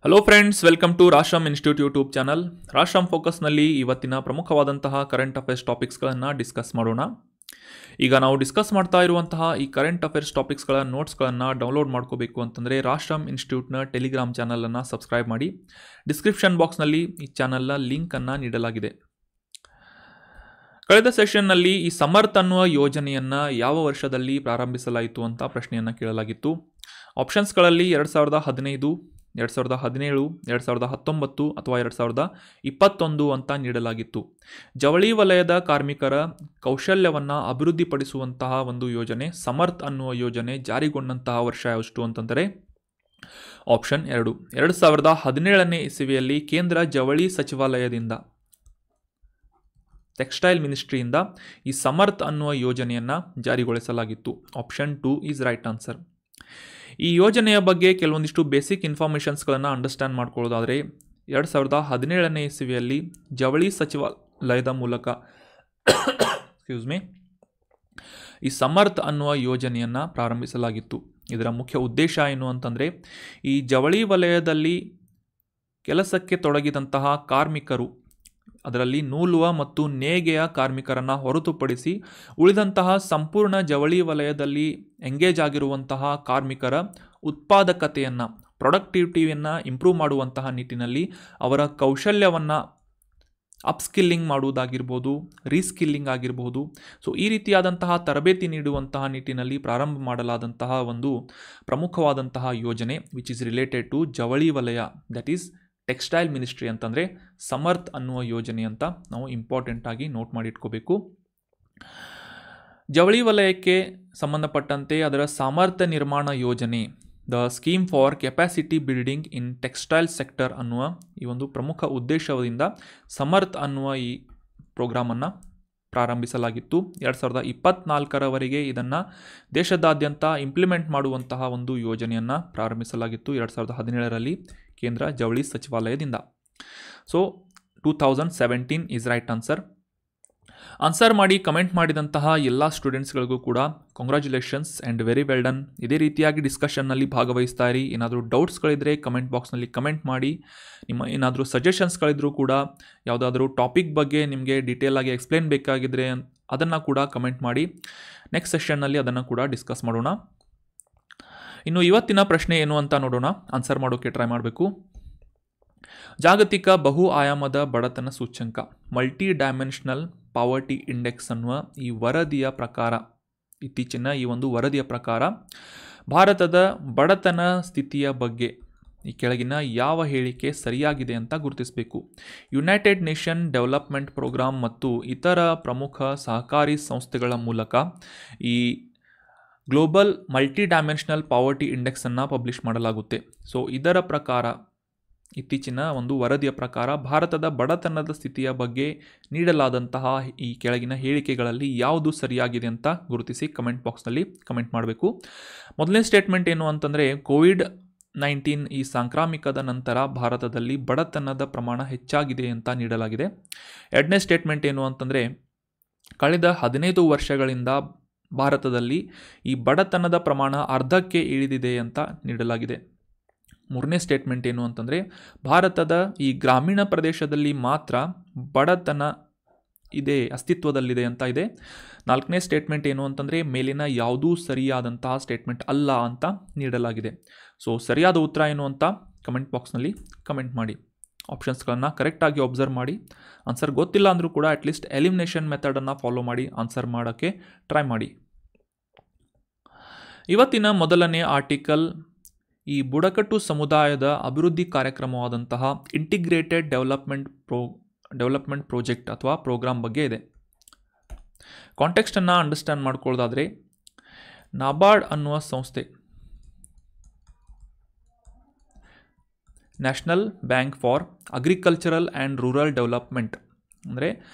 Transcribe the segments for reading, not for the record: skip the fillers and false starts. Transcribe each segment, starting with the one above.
Hello friends, welcome to Rashram institute YouTube channel. Rashram ಫೋಕಸ್ನಲ್ಲಿ ಇವತ್ತಿನ ಪ್ರಮುಖವಾದಂತಹ ಕರೆಂಟ್ ಅಫೇರ್ಸ್ ಟಾಪಿಕ್ಸ್ಗಳನ್ನು ಡಿಸ್ಕಸ್ ಮಾಡೋಣ. ಈಗ ನಾವು ಡಿಸ್ಕಸ್ ಮಾಡ್ತಾ ಇರುವಂತಹ ಈ ಕರೆಂಟ್ ಅಫೇರ್ಸ್ ಟಾಪಿಕ್ಸ್ಗಳ ನೋಟ್ಸ್ಗಳನ್ನು ಡೌನ್ಲೋಡ್ ಮಾಡ್ಕೋಬೇಕು ಅಂತಂದರೆ ರಾಶ್ರಮ್ ಇನ್ಸ್ಟಿಟ್ಯೂಟ್ನ ಟೆಲಿಗ್ರಾಮ್ ಚಾನಲನ್ನು ಸಬ್ಸ್ಕ್ರೈಬ್ ಮಾಡಿ. ಡಿಸ್ಕ್ರಿಪ್ಷನ್ ಬಾಕ್ಸ್ನಲ್ಲಿ ಈ ಚಾನಲ್ನ ಲಿಂಕನ್ನು ನೀಡಲಾಗಿದೆ. ಕಳೆದ ಸೆಷನ್ನಲ್ಲಿ ಈ ಸಮರ್ಥ್ ಅನ್ನುವ ಯೋಜನೆಯನ್ನು ಯಾವ ವರ್ಷದಲ್ಲಿ ಪ್ರಾರಂಭಿಸಲಾಯಿತು ಅಂತ ಪ್ರಶ್ನೆಯನ್ನು ಕೇಳಲಾಗಿತ್ತು. ಆಪ್ಷನ್ಸ್ಗಳಲ್ಲಿ 2015, 2017, 2019 ಅಥವಾ 2021 ಅಂತ ನೀಡಲಾಗಿತ್ತು. ಜವಳಿ ವಲಯದ ಕಾರ್ಮಿಕರ ಕೌಶಲ್ಯವನ್ನು ಅಭಿವೃದ್ಧಿಪಡಿಸುವಂತಹ ಒಂದು ಯೋಜನೆ ಸಮರ್ಥ್ ಅನ್ನುವ ಯೋಜನೆ ಜಾರಿಗೊಂಡಂತಹ ವರ್ಷ ಎಷ್ಟು ಅಂತಂದರೆ ಆಪ್ಷನ್ 2. 2017ನೇ ಇಸವಿಯಲ್ಲಿ ಕೇಂದ್ರ ಜವಳಿ ಸಚಿವಾಲಯದಿಂದ ಟೆಕ್ಸ್ಟೈಲ್ ಮಿನಿಸ್ಟ್ರಿಯಿಂದ ಈ ಸಮರ್ಥ್ ಅನ್ನುವ ಯೋಜನೆಯನ್ನು ಜಾರಿಗೊಳಿಸಲಾಗಿತ್ತು. Option 2 is right answer. ಈ ಯೋಜನೆಯ ಬಗ್ಗೆ ಕೆಲವೊಂದಿಷ್ಟು ಬೇಸಿಕ್ ಇನ್ಫಾರ್ಮೇಷನ್ಸ್ಗಳನ್ನು ಅಂಡರ್ಸ್ಟ್ಯಾಂಡ್ ಮಾಡ್ಕೊಳ್ಳೋದಾದರೆ 2017ನೇ ಇಸವಿಯಲ್ಲಿ ಜವಳಿ ಸಚಿವಾಲಯದ ಮೂಲಕ ಈ ಸಮರ್ಥ್ ಅನ್ನುವ ಯೋಜನೆಯನ್ನು ಪ್ರಾರಂಭಿಸಲಾಗಿತ್ತು. ಇದರ ಮುಖ್ಯ ಉದ್ದೇಶ ಏನು ಅಂತಂದರೆ ಈ ಜವಳಿ ವಲಯದಲ್ಲಿ ಕೆಲಸಕ್ಕೆ ತೊಡಗಿದಂತಹ ಕಾರ್ಮಿಕರು, ಅದರಲ್ಲಿ ನೂಲುವ ಮತ್ತು ನೇಯ್ಗೆಯ ಕಾರ್ಮಿಕರನ್ನು ಹೊರತುಪಡಿಸಿ ಉಳಿದಂತಹ ಸಂಪೂರ್ಣ ಜವಳಿ ವಲಯದಲ್ಲಿ ಎಂಗೇಜ್ ಆಗಿರುವಂತಹ ಕಾರ್ಮಿಕರ ಉತ್ಪಾದಕತೆಯನ್ನು, ಪ್ರೊಡಕ್ಟಿವಿಟಿಯನ್ನು ಇಂಪ್ರೂವ್ ಮಾಡುವಂತಹ ನಿಟ್ಟಿನಲ್ಲಿ ಅವರ ಕೌಶಲ್ಯವನ್ನು ಅಪ್ಸ್ಕಿಲ್ಲಿಂಗ್ ಮಾಡುವುದಾಗಿರ್ಬೋದು, ರೀಸ್ಕಿಲ್ಲಿಂಗ್ ಆಗಿರ್ಬೋದು. ಸೊ ಈ ರೀತಿಯಾದಂತಹ ತರಬೇತಿ ನೀಡುವಂತಹ ನಿಟ್ಟಿನಲ್ಲಿ ಪ್ರಾರಂಭ ಮಾಡಲಾದಂತಹ ಒಂದು ಪ್ರಮುಖವಾದಂತಹ ಯೋಜನೆ ವಿಚ್ ಈಸ್ ರಿಲೇಟೆಡ್ ಟು ಜವಳಿ ವಲಯ, ದಟ್ ಈಸ್ ಟೆಕ್ಸ್ಟೈಲ್ ಮಿನಿಸ್ಟ್ರಿ ಅಂತಂದರೆ ಸಮರ್ಥ್ ಅನ್ನುವ ಯೋಜನೆ ಅಂತ ನಾವು ಇಂಪಾರ್ಟೆಂಟ್ ಆಗಿ ನೋಟ್ ಮಾಡಿಟ್ಕೋಬೇಕು. ಜವಳಿ ವಲಯಕ್ಕೆ ಸಂಬಂಧಪಟ್ಟಂತೆ ಅದರ ಸಾಮರ್ಥ್ಯ ನಿರ್ಮಾಣ ಯೋಜನೆ, the scheme for capacity building in textile sector ಅನ್ನುವ ಈ ಒಂದು ಪ್ರಮುಖ ಉದ್ದೇಶದಿಂದ ಸಮರ್ಥ್ ಅನ್ನುವ ಈ ಪ್ರೋಗ್ರಾಮನ್ನು ಪ್ರಾರಂಭಿಸಲಾಗಿತ್ತು. 2024ರವರೆಗೆ ಇದನ್ನು ದೇಶದಾದ್ಯಂತ ಇಂಪ್ಲಿಮೆಂಟ್ ಮಾಡುವಂತಹ ಒಂದು ಯೋಜನೆಯನ್ನು ಪ್ರಾರಂಭಿಸಲಾಗಿತ್ತು 2017ರಲ್ಲಿ ಕೇಂದ್ರ ಜವಳಿ ಸಚಿವಾಲಯದಿಂದ. So 2017 is right answer. Answer ಮಾಡಿ ಕಮೆಂಟ್ ಮಾಡಿದಂತಹ ಎಲ್ಲ ಸ್ಟೂಡೆಂಟ್ಸ್ಗಳಿಗೂ ಕೂಡ congratulations and very well done. ಇದೇ ರೀತಿಯಾಗಿ ಡಿಸ್ಕಷನ್ನಲ್ಲಿ ಭಾಗವಹಿಸ್ತಾ ಇರಿ. ಏನಾದರೂ ಡೌಟ್ಸ್ಗಳಿದ್ದರೆ ಕಮೆಂಟ್ ಬಾಕ್ಸ್ನಲ್ಲಿ ಕಮೆಂಟ್ ಮಾಡಿ. ನಿಮ್ಮ ಏನಾದರೂ ಸಜೆಷನ್ಸ್ಗಳಿದ್ರೂ ಕೂಡ, ಯಾವುದಾದ್ರೂ ಟಾಪಿಕ್ ಬಗ್ಗೆ ನಿಮಗೆ ಡೀಟೇಲ್ ಆಗಿ ಎಕ್ಸ್ಪ್ಲೇನ್ ಬೇಕಾಗಿದ್ದರೆ ಅದನ್ನು ಕೂಡ ಕಮೆಂಟ್ ಮಾಡಿ. ನೆಕ್ಸ್ಟ್ ಸೆಷನ್ನಲ್ಲಿ ಅದನ್ನು ಕೂಡ ಡಿಸ್ಕಸ್ ಮಾಡೋಣ. ಇನ್ನು ಇವತ್ತಿನ ಪ್ರಶ್ನೆ ಏನು ಅಂತ ನೋಡೋಣ. ಆನ್ಸರ್ ಮಾಡೋಕ್ಕೆ ಟ್ರೈ ಮಾಡಬೇಕು. ಜಾಗತಿಕ ಬಹು ಆಯಾಮದ ಬಡತನ ಸೂಚ್ಯಂಕ, ಮಲ್ಟಿ ಡೈಮೆನ್ಷನಲ್ ಪಾವರ್ಟಿ ಇಂಡೆಕ್ಸ್ ಅನ್ನುವ ಈ ವರದಿಯ ಪ್ರಕಾರ, ಇತ್ತೀಚಿನ ಈ ಒಂದು ವರದಿಯ ಪ್ರಕಾರ ಭಾರತದ ಬಡತನ ಸ್ಥಿತಿಯ ಬಗ್ಗೆ ಈ ಕೆಳಗಿನ ಯಾವ ಹೇಳಿಕೆ ಸರಿಯಾಗಿದೆ ಅಂತ ಗುರುತಿಸಬೇಕು. ಯುನೈಟೆಡ್ ನೇಷನ್ ಡೆವಲಪ್ಮೆಂಟ್ ಪ್ರೋಗ್ರಾಮ್ ಮತ್ತು ಇತರ ಪ್ರಮುಖ ಸಹಕಾರಿ ಸಂಸ್ಥೆಗಳ ಮೂಲಕ ಈ ಗ್ಲೋಬಲ್ ಮಲ್ಟಿ ಡೈಮೆನ್ಷನಲ್ ಪಾವರ್ಟಿ ಇಂಡೆಕ್ಸನ್ನು ಪಬ್ಲಿಷ್ ಮಾಡಲಾಗುತ್ತೆ. ಸೊ ಇದರ ಪ್ರಕಾರ, ಇತ್ತೀಚಿನ ಒಂದು ವರದಿಯ ಪ್ರಕಾರ ಭಾರತದ ಬಡತನದ ಸ್ಥಿತಿಯ ಬಗ್ಗೆ ನೀಡಲಾದಂತಹ ಈ ಕೆಳಗಿನ ಹೇಳಿಕೆಗಳಲ್ಲಿ ಯಾವುದು ಸರಿಯಾಗಿದೆ ಅಂತ ಗುರುತಿಸಿ ಕಮೆಂಟ್ ಬಾಕ್ಸ್ನಲ್ಲಿ ಕಮೆಂಟ್ ಮಾಡಬೇಕು. ಮೊದಲನೇ ಸ್ಟೇಟ್ಮೆಂಟ್ ಏನು ಅಂತಂದರೆ ಕೋವಿಡ್-19 ಈ ಸಾಂಕ್ರಾಮಿಕದ ನಂತರ ಭಾರತದಲ್ಲಿ ಬಡತನದ ಪ್ರಮಾಣ ಹೆಚ್ಚಾಗಿದೆ ಅಂತ ನೀಡಲಾಗಿದೆ. ಎರಡನೇ ಸ್ಟೇಟ್ಮೆಂಟ್ ಏನು ಅಂತಂದರೆ ಕಳೆದ 15 ವರ್ಷಗಳಿಂದ ಭಾರತದಲ್ಲಿ ಈ ಬಡತನದ ಪ್ರಮಾಣ ಅರ್ಧಕ್ಕೆ ಇಳಿದಿದೆ ಅಂತ ನೀಡಲಾಗಿದೆ. ಮೂರನೇ ಸ್ಟೇಟ್ಮೆಂಟ್ ಏನು ಅಂತಂದರೆ ಭಾರತದ ಈ ಗ್ರಾಮೀಣ ಪ್ರದೇಶದಲ್ಲಿ ಮಾತ್ರ ಬಡತನ ಇದೆ, ಅಸ್ತಿತ್ವದಲ್ಲಿದೆ ಅಂತ ಇದೆ. ನಾಲ್ಕನೇ ಸ್ಟೇಟ್ಮೆಂಟ್ ಏನು ಅಂತಂದರೆ ಮೇಲಿನ ಯಾವುದೂ ಸರಿಯಾದಂತಹ ಸ್ಟೇಟ್ಮೆಂಟ್ ಅಲ್ಲ ಅಂತ ನೀಡಲಾಗಿದೆ. ಸೊ ಸರಿಯಾದ ಉತ್ತರ ಏನು ಅಂತ ಕಮೆಂಟ್ ಬಾಕ್ಸ್ನಲ್ಲಿ ಕಮೆಂಟ್ ಮಾಡಿ. ಆಪ್ಷನ್ಸ್ಗಳನ್ನು ಕರೆಕ್ಟಾಗಿ ಒಬ್ಸರ್ವ್ ಮಾಡಿ. ಆನ್ಸರ್ ಗೊತ್ತಿಲ್ಲ ಅಂದರೂ ಕೂಡ ಅಟ್ಲೀಸ್ಟ್ ಎಲಿಮಿನೇಷನ್ ಮೆಥಡನ್ನು ಫಾಲೋ ಮಾಡಿ ಆನ್ಸರ್ ಮಾಡೋಕ್ಕೆ ಟ್ರೈ ಮಾಡಿ. ಇವತ್ತಿನ ಮೊದಲನೇ ಆರ್ಟಿಕಲ್ ಈ ಬುಡಕಟ್ಟು ಸಮುದಾಯದ ಅಭಿವೃದ್ಧಿ ಕಾರ್ಯಕ್ರಮವಾದಂತಹ ಇಂಟಿಗ್ರೇಟೆಡ್ ಡೆವಲಪ್ಮೆಂಟ್ ಪ್ರಾಜೆಕ್ಟ್ ಅಥವಾ ಪ್ರೋಗ್ರಾಮ್ ಬಗ್ಗೆ ಇದೆ. ಕಾಂಟೆಕ್ಸ್ಟನ್ನು ಅಂಡರ್ಸ್ಟ್ಯಾಂಡ್ ಮಾಡ್ಕೊಳ್ಳೋದಾದರೆ ನಾಬಾರ್ಡ್ ಅನ್ನುವ ಸಂಸ್ಥೆ, national bank for agricultural and rural development ಅಂದರೆ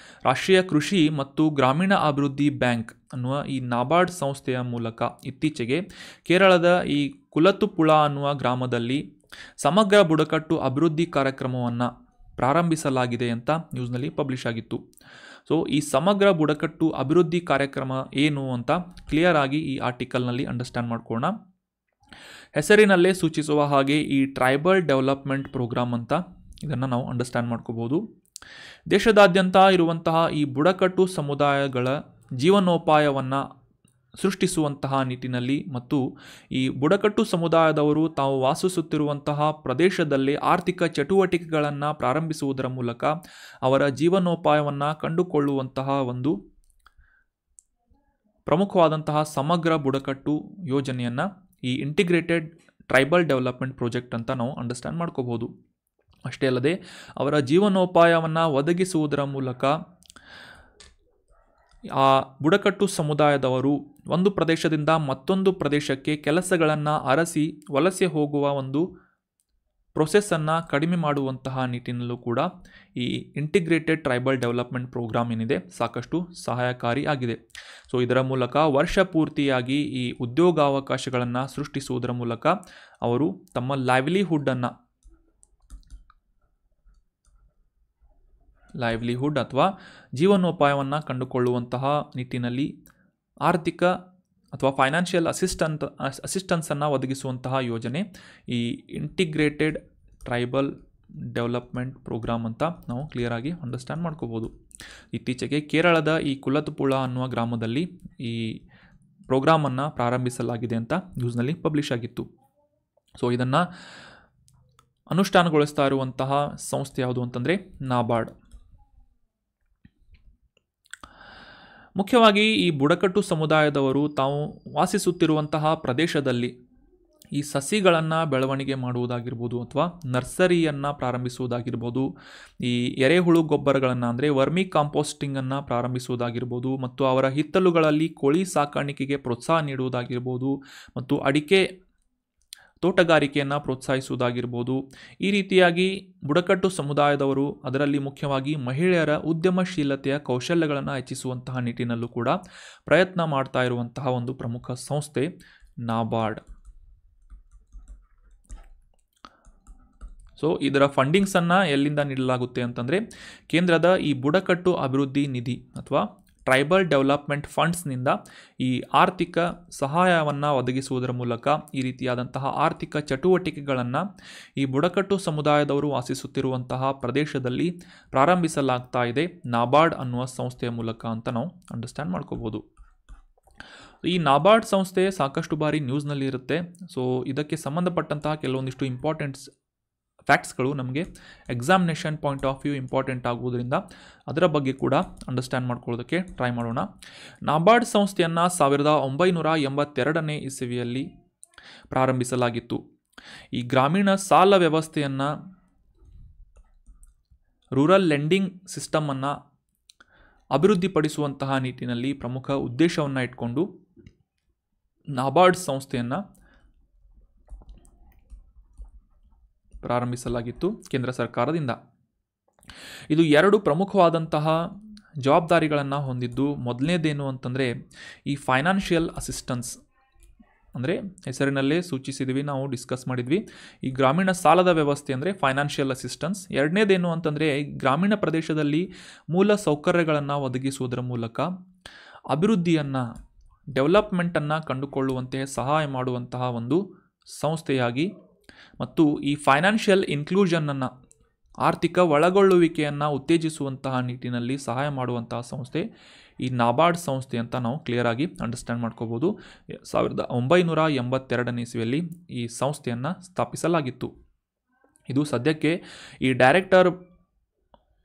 ರಾಷ್ಟ್ರೀಯ ಕೃಷಿ ಮತ್ತು ಗ್ರಾಮೀಣ ಅಭಿವೃದ್ಧಿ ಬ್ಯಾಂಕ್ ಅನ್ನುವ ಈ ನಾಬಾರ್ಡ್ ಸಂಸ್ಥೆಯ ಮೂಲಕ ಇತ್ತೀಚೆಗೆ ಕೇರಳದ ಈ ಕುಲತ್ತುಪುಳ ಅನ್ನುವ ಗ್ರಾಮದಲ್ಲಿ ಸಮಗ್ರ ಬುಡಕಟ್ಟು ಅಭಿವೃದ್ಧಿ ಕಾರ್ಯಕ್ರಮವನ್ನು ಪ್ರಾರಂಭಿಸಲಾಗಿದೆ ಅಂತ ನ್ಯೂಸ್ನಲ್ಲಿ ಪಬ್ಲಿಷ್ ಆಗಿತ್ತು. ಸೊ ಈ ಸಮಗ್ರ ಬುಡಕಟ್ಟು ಅಭಿವೃದ್ಧಿ ಕಾರ್ಯಕ್ರಮ ಏನು ಅಂತ ಕ್ಲಿಯರ್ ಆಗಿ ಈ ಆರ್ಟಿಕಲ್ನಲ್ಲಿ ಅಂಡರ್ಸ್ಟ್ಯಾಂಡ್ ಮಾಡ್ಕೊಳ್ಳೋಣ. ಹೆಸರಿನಲ್ಲೇ ಸೂಚಿಸುವ ಹಾಗೆ ಈ ಟ್ರೈಬಲ್ ಡೆವಲಪ್ಮೆಂಟ್ ಪ್ರೋಗ್ರಾಮ್ ಅಂತ ಇದನ್ನು ನಾವು ಅಂಡರ್ಸ್ಟ್ಯಾಂಡ್ ಮಾಡ್ಕೋಬೋದು. ದೇಶದಾದ್ಯಂತ ಇರುವಂತಹ ಈ ಬುಡಕಟ್ಟು ಸಮುದಾಯಗಳ ಜೀವನೋಪಾಯವನ್ನು ಸೃಷ್ಟಿಸುವಂತಹ ನಿಟ್ಟಿನಲ್ಲಿ ಮತ್ತು ಈ ಬುಡಕಟ್ಟು ಸಮುದಾಯದವರು ತಾವು ವಾಸಿಸುತ್ತಿರುವಂತಹ ಪ್ರದೇಶದಲ್ಲಿ ಆರ್ಥಿಕ ಚಟುವಟಿಕೆಗಳನ್ನು ಪ್ರಾರಂಭಿಸುವುದರ ಮೂಲಕ ಅವರ ಜೀವನೋಪಾಯವನ್ನು ಕಂಡುಕೊಳ್ಳುವಂತಹ ಒಂದು ಪ್ರಮುಖವಾದಂತಹ ಸಮಗ್ರ ಬುಡಕಟ್ಟು ಯೋಜನೆಯನ್ನು ಈ ಇಂಟಿಗ್ರೇಟೆಡ್ ಟ್ರೈಬಲ್ ಡೆವಲಪ್ಮೆಂಟ್ ಪ್ರಾಜೆಕ್ಟ್ ಅಂತ ನಾವು ಅಂಡರ್ಸ್ಟ್ಯಾಂಡ್ ಮಾಡ್ಕೋಬೋದು. ಅಷ್ಟೇ ಅಲ್ಲದೆ ಅವರ ಜೀವನೋಪಾಯವನ್ನು ಒದಗಿಸುವುದರ ಮೂಲಕ ಆ ಬುಡಕಟ್ಟು ಸಮುದಾಯದವರು ಒಂದು ಪ್ರದೇಶದಿಂದ ಮತ್ತೊಂದು ಪ್ರದೇಶಕ್ಕೆ ಕೆಲಸಗಳನ್ನು ಅರಸಿ ವಲಸೆ ಹೋಗುವ ಒಂದು ಪ್ರೊಸೆಸ್ಸನ್ನು ಕಡಿಮೆ ಮಾಡುವಂತಹ ನಿಟ್ಟಿನಲ್ಲೂ ಕೂಡ ಈ ಇಂಟಿಗ್ರೇಟೆಡ್ ಟ್ರೈಬಲ್ ಡೆವಲಪ್ಮೆಂಟ್ ಪ್ರೋಗ್ರಾಮ್ ಏನಿದೆ ಸಾಕಷ್ಟು ಸಹಾಯಕಾರಿ ಆಗಿದೆ. ಸೊ ಇದರ ಮೂಲಕ ವರ್ಷ ಪೂರ್ತಿಯಾಗಿ ಈ ಉದ್ಯೋಗಾವಕಾಶಗಳನ್ನು ಸೃಷ್ಟಿಸುವುದರ ಮೂಲಕ ಅವರು ತಮ್ಮ ಲೈವ್ಲಿಹುಡ್ ಅಥವಾ ಜೀವನೋಪಾಯವನ್ನು ಕಂಡುಕೊಳ್ಳುವಂತಹ ನಿಟ್ಟಿನಲ್ಲಿ ಆರ್ಥಿಕ ಅಥವಾ ಫೈನಾನ್ಷಿಯಲ್ ಅಸಿಸ್ಟೆನ್ಸನ್ನು ಒದಗಿಸುವಂತಹ ಯೋಜನೆ ಈ ಇಂಟಿಗ್ರೇಟೆಡ್ ಟ್ರೈಬಲ್ ಡೆವಲಪ್ಮೆಂಟ್ ಪ್ರೋಗ್ರಾಮ್ ಅಂತ ನಾವು ಕ್ಲಿಯರಾಗಿ ಅಂಡರ್ಸ್ಟ್ಯಾಂಡ್ ಮಾಡ್ಕೋಬೋದು. ಇತ್ತೀಚೆಗೆ ಕೇರಳದ ಈ ಕುಲತುಪುಳ ಅನ್ನುವ ಗ್ರಾಮದಲ್ಲಿ ಈ ಪ್ರೋಗ್ರಾಮನ್ನು ಪ್ರಾರಂಭಿಸಲಾಗಿದೆ ಅಂತ ನ್ಯೂಸ್ನಲ್ಲಿ ಪಬ್ಲಿಷ್ ಆಗಿತ್ತು. ಸೊ ಇದನ್ನು ಅನುಷ್ಠಾನಗೊಳಿಸ್ತಾ ಇರುವಂತಹ ಸಂಸ್ಥೆ ಯಾವುದು ಅಂತಂದರೆ ನಾಬಾರ್ಡ್. ಮುಖ್ಯವಾಗಿ ಈ ಬುಡಕಟ್ಟು ಸಮುದಾಯದವರು ತಾವು ವಾಸಿಸುತ್ತಿರುವಂತಹ ಪ್ರದೇಶದಲ್ಲಿ ಈ ಸಸಿಗಳನ್ನು ಬೆಳವಣಿಗೆ ಮಾಡುವುದಾಗಿರ್ಬೋದು ಅಥವಾ ನರ್ಸರಿಯನ್ನು ಪ್ರಾರಂಭಿಸುವುದಾಗಿರ್ಬೋದು, ಈ ಎರೆಹುಳು ಗೊಬ್ಬರಗಳನ್ನು ಅಂದರೆ ವರ್ಮಿ ಕಾಂಪೋಸ್ಟಿಂಗನ್ನು ಪ್ರಾರಂಭಿಸುವುದಾಗಿರ್ಬೋದು ಮತ್ತು ಅವರ ಹಿತ್ತಲುಗಳಲ್ಲಿ ಕೋಳಿ ಸಾಕಾಣಿಕೆಗೆ ಪ್ರೋತ್ಸಾಹ ನೀಡುವುದಾಗಿರ್ಬೋದು ಮತ್ತು ಅಡಿಕೆ ತೋಟಗಾರಿಕೆಯನ್ನು ಪ್ರೋತ್ಸಾಹಿಸುವುದಾಗಿರ್ಬೋದು. ಈ ರೀತಿಯಾಗಿ ಬುಡಕಟ್ಟು ಸಮುದಾಯದವರು ಅದರಲ್ಲಿ ಮುಖ್ಯವಾಗಿ ಮಹಿಳೆಯರ ಉದ್ಯಮಶೀಲತೆಯ ಕೌಶಲ್ಯಗಳನ್ನು ಹೆಚ್ಚಿಸುವಂತಹ ನಿಟ್ಟಿನಲ್ಲೂ ಕೂಡ ಪ್ರಯತ್ನ ಮಾಡ್ತಾ ಇರುವಂತಹ ಒಂದು ಪ್ರಮುಖ ಸಂಸ್ಥೆ ನಾಬಾರ್ಡ್. ಸೊ ಇದರ ಫಂಡಿಂಗ್ಸನ್ನು ಎಲ್ಲಿಂದ ನೀಡಲಾಗುತ್ತೆ ಅಂತಂದರೆ ಕೇಂದ್ರದ ಈ ಬುಡಕಟ್ಟು ಅಭಿವೃದ್ಧಿ ನಿಧಿ ಅಥವಾ ಟ್ರೈಬಲ್ ಡೆವಲಪ್ಮೆಂಟ್ ಫಂಡ್ಸ್ನಿಂದ ಈ ಆರ್ಥಿಕ ಸಹಾಯವನ್ನು ಒದಗಿಸುವುದರ ಮೂಲಕ ಈ ರೀತಿಯಾದಂತಹ ಆರ್ಥಿಕ ಚಟುವಟಿಕೆಗಳನ್ನು ಈ ಬುಡಕಟ್ಟು ಸಮುದಾಯದವರು ವಾಸಿಸುತ್ತಿರುವಂತಹ ಪ್ರದೇಶದಲ್ಲಿ ಪ್ರಾರಂಭಿಸಲಾಗ್ತಾ ಇದೆ ನಾಬಾರ್ಡ್ ಅನ್ನುವ ಸಂಸ್ಥೆಯ ಮೂಲಕ ಅಂತ ನಾವು ಅಂಡರ್ಸ್ಟ್ಯಾಂಡ್ ಮಾಡ್ಕೋಬೋದು. ಈ ನಾಬಾರ್ಡ್ ಸಂಸ್ಥೆ ಸಾಕಷ್ಟು ಬಾರಿ ನ್ಯೂಸ್ನಲ್ಲಿ ಇರುತ್ತೆ. ಸೊ ಇದಕ್ಕೆ ಸಂಬಂಧಪಟ್ಟಂತಹ ಕೆಲವೊಂದಿಷ್ಟು ಇಂಪಾರ್ಟೆಂಟ್ಸ್ ಫ್ಯಾಕ್ಟ್ಸ್ಗಳು ನಮಗೆ examination point of view important ಆಗುವುದರಿಂದ ಅದರ ಬಗ್ಗೆ ಕೂಡ ಅಂಡರ್ಸ್ಟ್ಯಾಂಡ್ ಮಾಡ್ಕೊಳ್ಳೋದಕ್ಕೆ ಟ್ರೈ ಮಾಡೋಣ. ನಾಬಾರ್ಡ್ ಸಂಸ್ಥೆಯನ್ನು 1982ನೇ ಇಸವಿಯಲ್ಲಿ ಪ್ರಾರಂಭಿಸಲಾಗಿತ್ತು. ಈ ಗ್ರಾಮೀಣ ಸಾಲ ವ್ಯವಸ್ಥೆಯನ್ನು ರೂರಲ್ ಲೆಂಡಿಂಗ್ ಸಿಸ್ಟಮನ್ನು ಅಭಿವೃದ್ಧಿಪಡಿಸುವಂತಹ ನಿಟ್ಟಿನಲ್ಲಿ ಪ್ರಮುಖ ಉದ್ದೇಶವನ್ನು ಇಟ್ಕೊಂಡು ನಾಬಾರ್ಡ್ ಸಂಸ್ಥೆಯನ್ನು ಪ್ರಾರಂಭಿಸಲಾಗಿತ್ತು ಕೇಂದ್ರ ಸರ್ಕಾರದಿಂದ. ಇದು 2 ಪ್ರಮುಖವಾದಂತಹ ಜವಾಬ್ದಾರಿಗಳನ್ನು ಹೊಂದಿದ್ದು, ಮೊದಲನೇದೇನು ಅಂತಂದರೆ ಈ ಫೈನಾನ್ಷಿಯಲ್ ಅಸಿಸ್ಟೆನ್ಸ್ ಅಂದರೆ ಹೆಸರಿನಲ್ಲೇ ಸೂಚಿಸಿದ್ವಿ, ನಾವು ಡಿಸ್ಕಸ್ ಮಾಡಿದ್ವಿ. ಈ ಗ್ರಾಮೀಣ ಸಾಲದ ವ್ಯವಸ್ಥೆ ಅಂದರೆ ಫೈನಾನ್ಷಿಯಲ್ ಅಸಿಸ್ಟೆನ್ಸ್. ಎರಡನೇದೇನು ಅಂತಂದರೆ ಗ್ರಾಮೀಣ ಪ್ರದೇಶದಲ್ಲಿ ಮೂಲ ಸೌಕರ್ಯಗಳನ್ನು ಒದಗಿಸುವುದರ ಮೂಲಕ ಅಭಿವೃದ್ಧಿಯನ್ನು ಡೆವಲಪ್ಮೆಂಟನ್ನು ಕಂಡುಕೊಳ್ಳುವಂತೆ ಸಹಾಯ ಮಾಡುವಂತಹ ಒಂದು ಸಂಸ್ಥೆಯಾಗಿ ಮತ್ತು ಈ ಫೈನಾನ್ಷಿಯಲ್ ಇನ್ಕ್ಲೂಷನನ್ನು ಆರ್ಥಿಕ ಒಳಗೊಳ್ಳುವಿಕೆಯನ್ನು ಉತ್ತೇಜಿಸುವಂತಹ ನಿಟ್ಟಿನಲ್ಲಿ ಸಹಾಯ ಮಾಡುವಂತಹ ಸಂಸ್ಥೆ ಈ ನಾಬಾರ್ಡ್ ಸಂಸ್ಥೆ ಅಂತ ನಾವು ಕ್ಲಿಯರಾಗಿ ಅಂಡರ್ಸ್ಟ್ಯಾಂಡ್ ಮಾಡ್ಕೋಬೋದು. 1982ನೇ ಇಸವಿಯಲ್ಲಿ ಈ ಸಂಸ್ಥೆಯನ್ನು ಸ್ಥಾಪಿಸಲಾಗಿತ್ತು. ಇದು ಸದ್ಯಕ್ಕೆ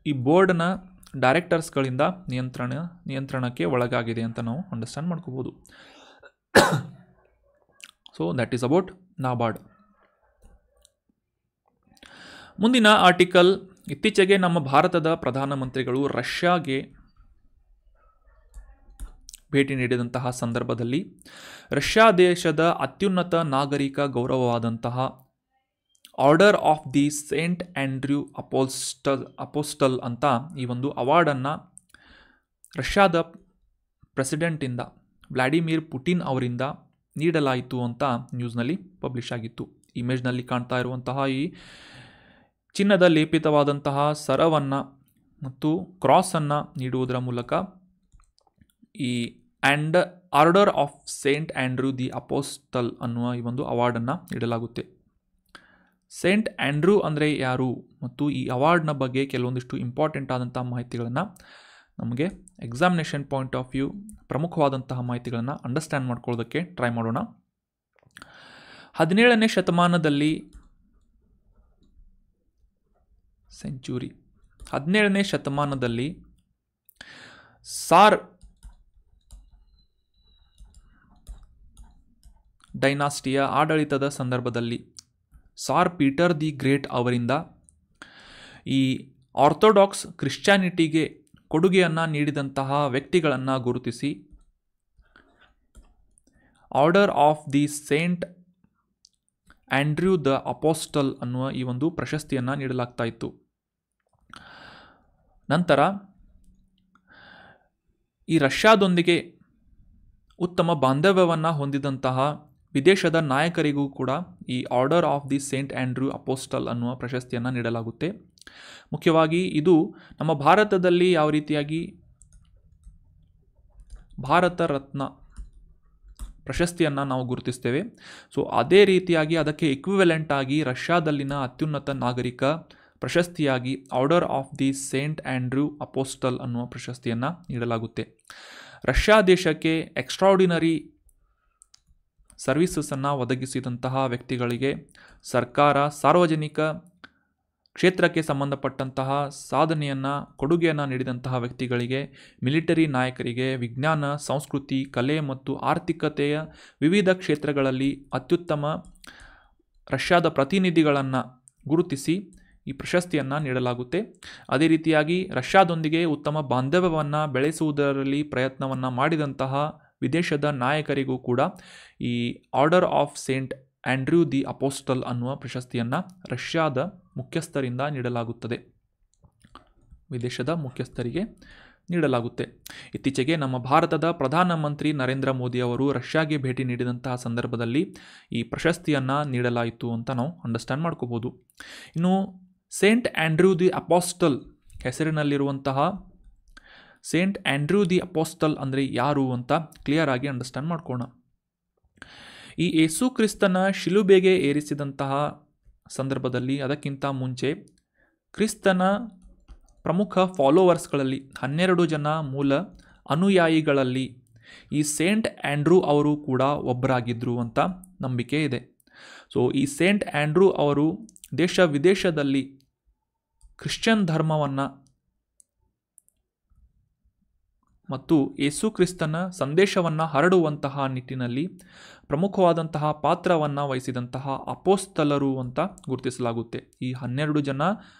ಈ ಬೋರ್ಡ್ನ ಡೈರೆಕ್ಟರ್ಸ್ಗಳಿಂದ ನಿಯಂತ್ರಣಕ್ಕೆ ಒಳಗಾಗಿದೆ ಅಂತ ನಾವು ಅಂಡರ್ಸ್ಟ್ಯಾಂಡ್ ಮಾಡ್ಕೋಬೋದು. So that is about NABARD. ಮುಂದಿನ ಆರ್ಟಿಕಲ್, ಇತ್ತೀಚೆಗೆ ನಮ್ಮ ಭಾರತದ ಪ್ರಧಾನಮಂತ್ರಿಗಳು ರಷ್ಯಾಗೆ ಭೇಟಿ ನೀಡಿದಂತಹ ಸಂದರ್ಭದಲ್ಲಿ ರಷ್ಯಾ ದೇಶದ ಅತ್ಯುನ್ನತ ನಾಗರಿಕ ಗೌರವವಾದಂತಹ Order of the Saint Andrew Apostle ಅಂತ ಈ ಒಂದು ಅವಾರ್ಡನ್ನು ರಷ್ಯಾದ ಪ್ರೆಸಿಡೆಂಟಿಂದ ವ್ಲಾಡಿಮಿರ್ ಪುಟಿನ್ ಅವರಿಂದ ನೀಡಲಾಯಿತು ಅಂತ ನ್ಯೂಸ್ನಲ್ಲಿ ಪಬ್ಲಿಷ್ ಆಗಿತ್ತು. ಇಮೇಜ್ನಲ್ಲಿ ಕಾಣ್ತಾ ಇರುವಂತಹ ಈ ಚಿನ್ನದ ಲೇಪಿತವಾದಂತಹ ಸರವನ್ನು ಮತ್ತು ಕ್ರಾಸನ್ನು ನೀಡುವುದರ ಮೂಲಕ ಈ and order of Saint Andrew the Apostle ಅನ್ನುವ ಈ ಒಂದು ಅವಾರ್ಡನ್ನು ನೀಡಲಾಗುತ್ತೆ. ಸೇಂಟ್ ಆ್ಯಂಡ್ರೂ ಅಂದರೆ ಯಾರು ಮತ್ತು ಈ ಅವಾರ್ಡ್ನ ಬಗ್ಗೆ ಕೆಲವೊಂದಿಷ್ಟು ಇಂಪಾರ್ಟೆಂಟ್ ಆದಂತಹ ಮಾಹಿತಿಗಳನ್ನು ನಮಗೆ ಎಕ್ಸಾಮಿನೇಷನ್ ಪಾಯಿಂಟ್ ಆಫ್ ವ್ಯೂ ಪ್ರಮುಖವಾದಂತಹ ಮಾಹಿತಿಗಳನ್ನು ಅಂಡರ್ಸ್ಟ್ಯಾಂಡ್ ಮಾಡ್ಕೊಳ್ಳೋದಕ್ಕೆ ಟ್ರೈ ಮಾಡೋಣ. 17ನೇ ಶತಮಾನದಲ್ಲಿ 17ನೇ ಶತಮಾನದಲ್ಲಿ ಸಾರ್ ಡೈನಾಸ್ಟಿಯ ಆಡಳಿತದ ಸಂದರ್ಭದಲ್ಲಿ ಸಾರ್ ಪೀಟರ್ ದಿ ಗ್ರೇಟ್ ಅವರಿಂದ ಈ ಆರ್ಥೋಡಾಕ್ಸ್ ಕ್ರಿಶ್ಚಿಯಾನಿಟಿಗೆ ಕೊಡುಗೆಯನ್ನು ನೀಡಿದಂತಹ ವ್ಯಕ್ತಿಗಳನ್ನು ಗುರುತಿಸಿ Order of the Saint Andrew the Apostle ಅನ್ನುವ ಈ ಒಂದು ಪ್ರಶಸ್ತಿಯನ್ನು ನೀಡಲಾಗ್ತಾ ಇತ್ತು. ನಂತರ ಈ ರಷ್ಯಾದೊಂದಿಗೆ ಉತ್ತಮ ಬಾಂಧವ್ಯವನ್ನು ಹೊಂದಿದಂತಹ ವಿದೇಶದ ನಾಯಕರಿಗೂ ಕೂಡ ಈ Order of the Saint Andrew Apostle ಅನ್ನುವ ಪ್ರಶಸ್ತಿಯನ್ನು ನೀಡಲಾಗುತ್ತೆ. ಮುಖ್ಯವಾಗಿ ಇದು ನಮ್ಮ ಭಾರತದಲ್ಲಿ ಯಾವ ರೀತಿಯಾಗಿ ಭಾರತ ರತ್ನ ಪ್ರಶಸ್ತಿಯನ್ನು ನಾವು ಗುರುತಿಸ್ತೇವೆ, ಸೊ ಅದೇ ರೀತಿಯಾಗಿ ಅದಕ್ಕೆ ಇಕ್ವಿವೆಲೆಂಟ್ ಆಗಿ ರಷ್ಯಾದಲ್ಲಿನ ಅತ್ಯುನ್ನತ ನಾಗರಿಕ ಪ್ರಶಸ್ತಿಯಾಗಿ Order of the Saint Andrew Apostle ಅನ್ನುವ ಪ್ರಶಸ್ತಿಯನ್ನು ನೀಡಲಾಗುತ್ತೆ. ರಷ್ಯಾ ದೇಶಕ್ಕೆ ಎಕ್ಸ್ಟ್ರಾರ್ಡಿನರಿ ಸರ್ವಿಸಸನ್ನು ಒದಗಿಸಿದಂತಹ ವ್ಯಕ್ತಿಗಳಿಗೆ, ಸರ್ಕಾರ ಸಾರ್ವಜನಿಕ ಕ್ಷೇತ್ರಕ್ಕೆ ಸಂಬಂಧಪಟ್ಟಂತಹ ಸಾಧನೆಯನ್ನು ಕೊಡುಗೆಯನ್ನು ನೀಡಿದಂತಹ ವ್ಯಕ್ತಿಗಳಿಗೆ, ಮಿಲಿಟರಿ ನಾಯಕರಿಗೆ, ವಿಜ್ಞಾನ, ಸಂಸ್ಕೃತಿ, ಕಲೆ ಮತ್ತು ಆರ್ಥಿಕತೆಯ ವಿವಿಧ ಕ್ಷೇತ್ರಗಳಲ್ಲಿ ಅತ್ಯುತ್ತಮ ರಷ್ಯಾದ ಪ್ರತಿನಿಧಿಗಳನ್ನು ಗುರುತಿಸಿ ಈ ಪ್ರಶಸ್ತಿಯನ್ನು ನೀಡಲಾಗುತ್ತೆ. ಅದೇ ರೀತಿಯಾಗಿ ರಷ್ಯಾದೊಂದಿಗೆ ಉತ್ತಮ ಬಾಂಧವ್ಯವನ್ನು ಬೆಳೆಸುವುದರಲ್ಲಿ ಪ್ರಯತ್ನವನ್ನು ಮಾಡಿದಂತಹ ವಿದೇಶದ ನಾಯಕರಿಗೂ ಕೂಡ ಈ Order of Saint Andrew the Apostle ಅನ್ನುವ ಪ್ರಶಸ್ತಿಯನ್ನು ರಷ್ಯಾದ ಮುಖ್ಯಸ್ಥರಿಂದ ನೀಡಲಾಗುತ್ತದೆ, ವಿದೇಶದ ಮುಖ್ಯಸ್ಥರಿಗೆ ನೀಡಲಾಗುತ್ತೆ. ಇತ್ತೀಚೆಗೆ ನಮ್ಮ ಭಾರತದ ಪ್ರಧಾನಮಂತ್ರಿ ನರೇಂದ್ರ ಮೋದಿ ಅವರು ರಷ್ಯಾಗೆ ಭೇಟಿ ನೀಡಿದಂತಹ ಸಂದರ್ಭದಲ್ಲಿ ಈ ಪ್ರಶಸ್ತಿಯನ್ನು ನೀಡಲಾಯಿತು ಅಂತ ನಾವು ಅಂಡರ್ಸ್ಟ್ಯಾಂಡ್ ಮಾಡ್ಕೋಬೋದು. ಇನ್ನು ಸೇಂಟ್ ಆ್ಯಂಡ್ರ್ಯೂ ದಿ ಅಪೋಸ್ಟಲ್ ಹೆಸರಿನಲ್ಲಿರುವಂತಹ ಸೇಂಟ್ ಆ್ಯಂಡ್ರ್ಯೂ ದಿ ಅಪೋಸ್ಟಲ್ ಅಂದರೆ ಯಾರು ಅಂತ ಕ್ಲಿಯರ್ ಆಗಿ ಅಂಡರ್ಸ್ಟ್ಯಾಂಡ್ ಮಾಡ್ಕೋಣ. ಈ ಯೇಸು ಕ್ರಿಸ್ತನ ಶಿಲುಬೆಗೆ ಏರಿಸಿದಂತಹ ಸಂದರ್ಭದಲ್ಲಿ, ಅದಕ್ಕಿಂತ ಮುಂಚೆ ಕ್ರಿಸ್ತನ ಪ್ರಮುಖ ಫಾಲೋವರ್ಸ್ಗಳಲ್ಲಿ 12 ಜನ ಮೂಲ ಅನುಯಾಯಿಗಳಲ್ಲಿ ಈ ಸೇಂಟ್ ಆ್ಯಂಡ್ರ್ಯೂ ಅವರು ಕೂಡ ಒಬ್ಬರಾಗಿದ್ದರು ಅಂತ ನಂಬಿಕೆ ಇದೆ. ಸೊ ಈ ಸೇಂಟ್ ಆ್ಯಂಡ್ರ್ಯೂ ಅವರು ದೇಶ ವಿದೇಶದಲ್ಲಿ ಕ್ರಿಶ್ಚಿಯನ್ ಧರ್ಮವನ್ನು ಮತ್ತು ಯೇಸು ಕ್ರಿಸ್ತನ ಸಂದೇಶವನ್ನು ಹರಡುವಂತಹ ನಿಟ್ಟಿನಲ್ಲಿ ಪ್ರಮುಖವಾದಂತಹ ಪಾತ್ರವನ್ನು ವಹಿಸಿದಂತಹ ಅಪೋಸ್ತಲರು ಅಂತ ಗುರುತಿಸಲಾಗುತ್ತೆ. ಈ 12 ಜನ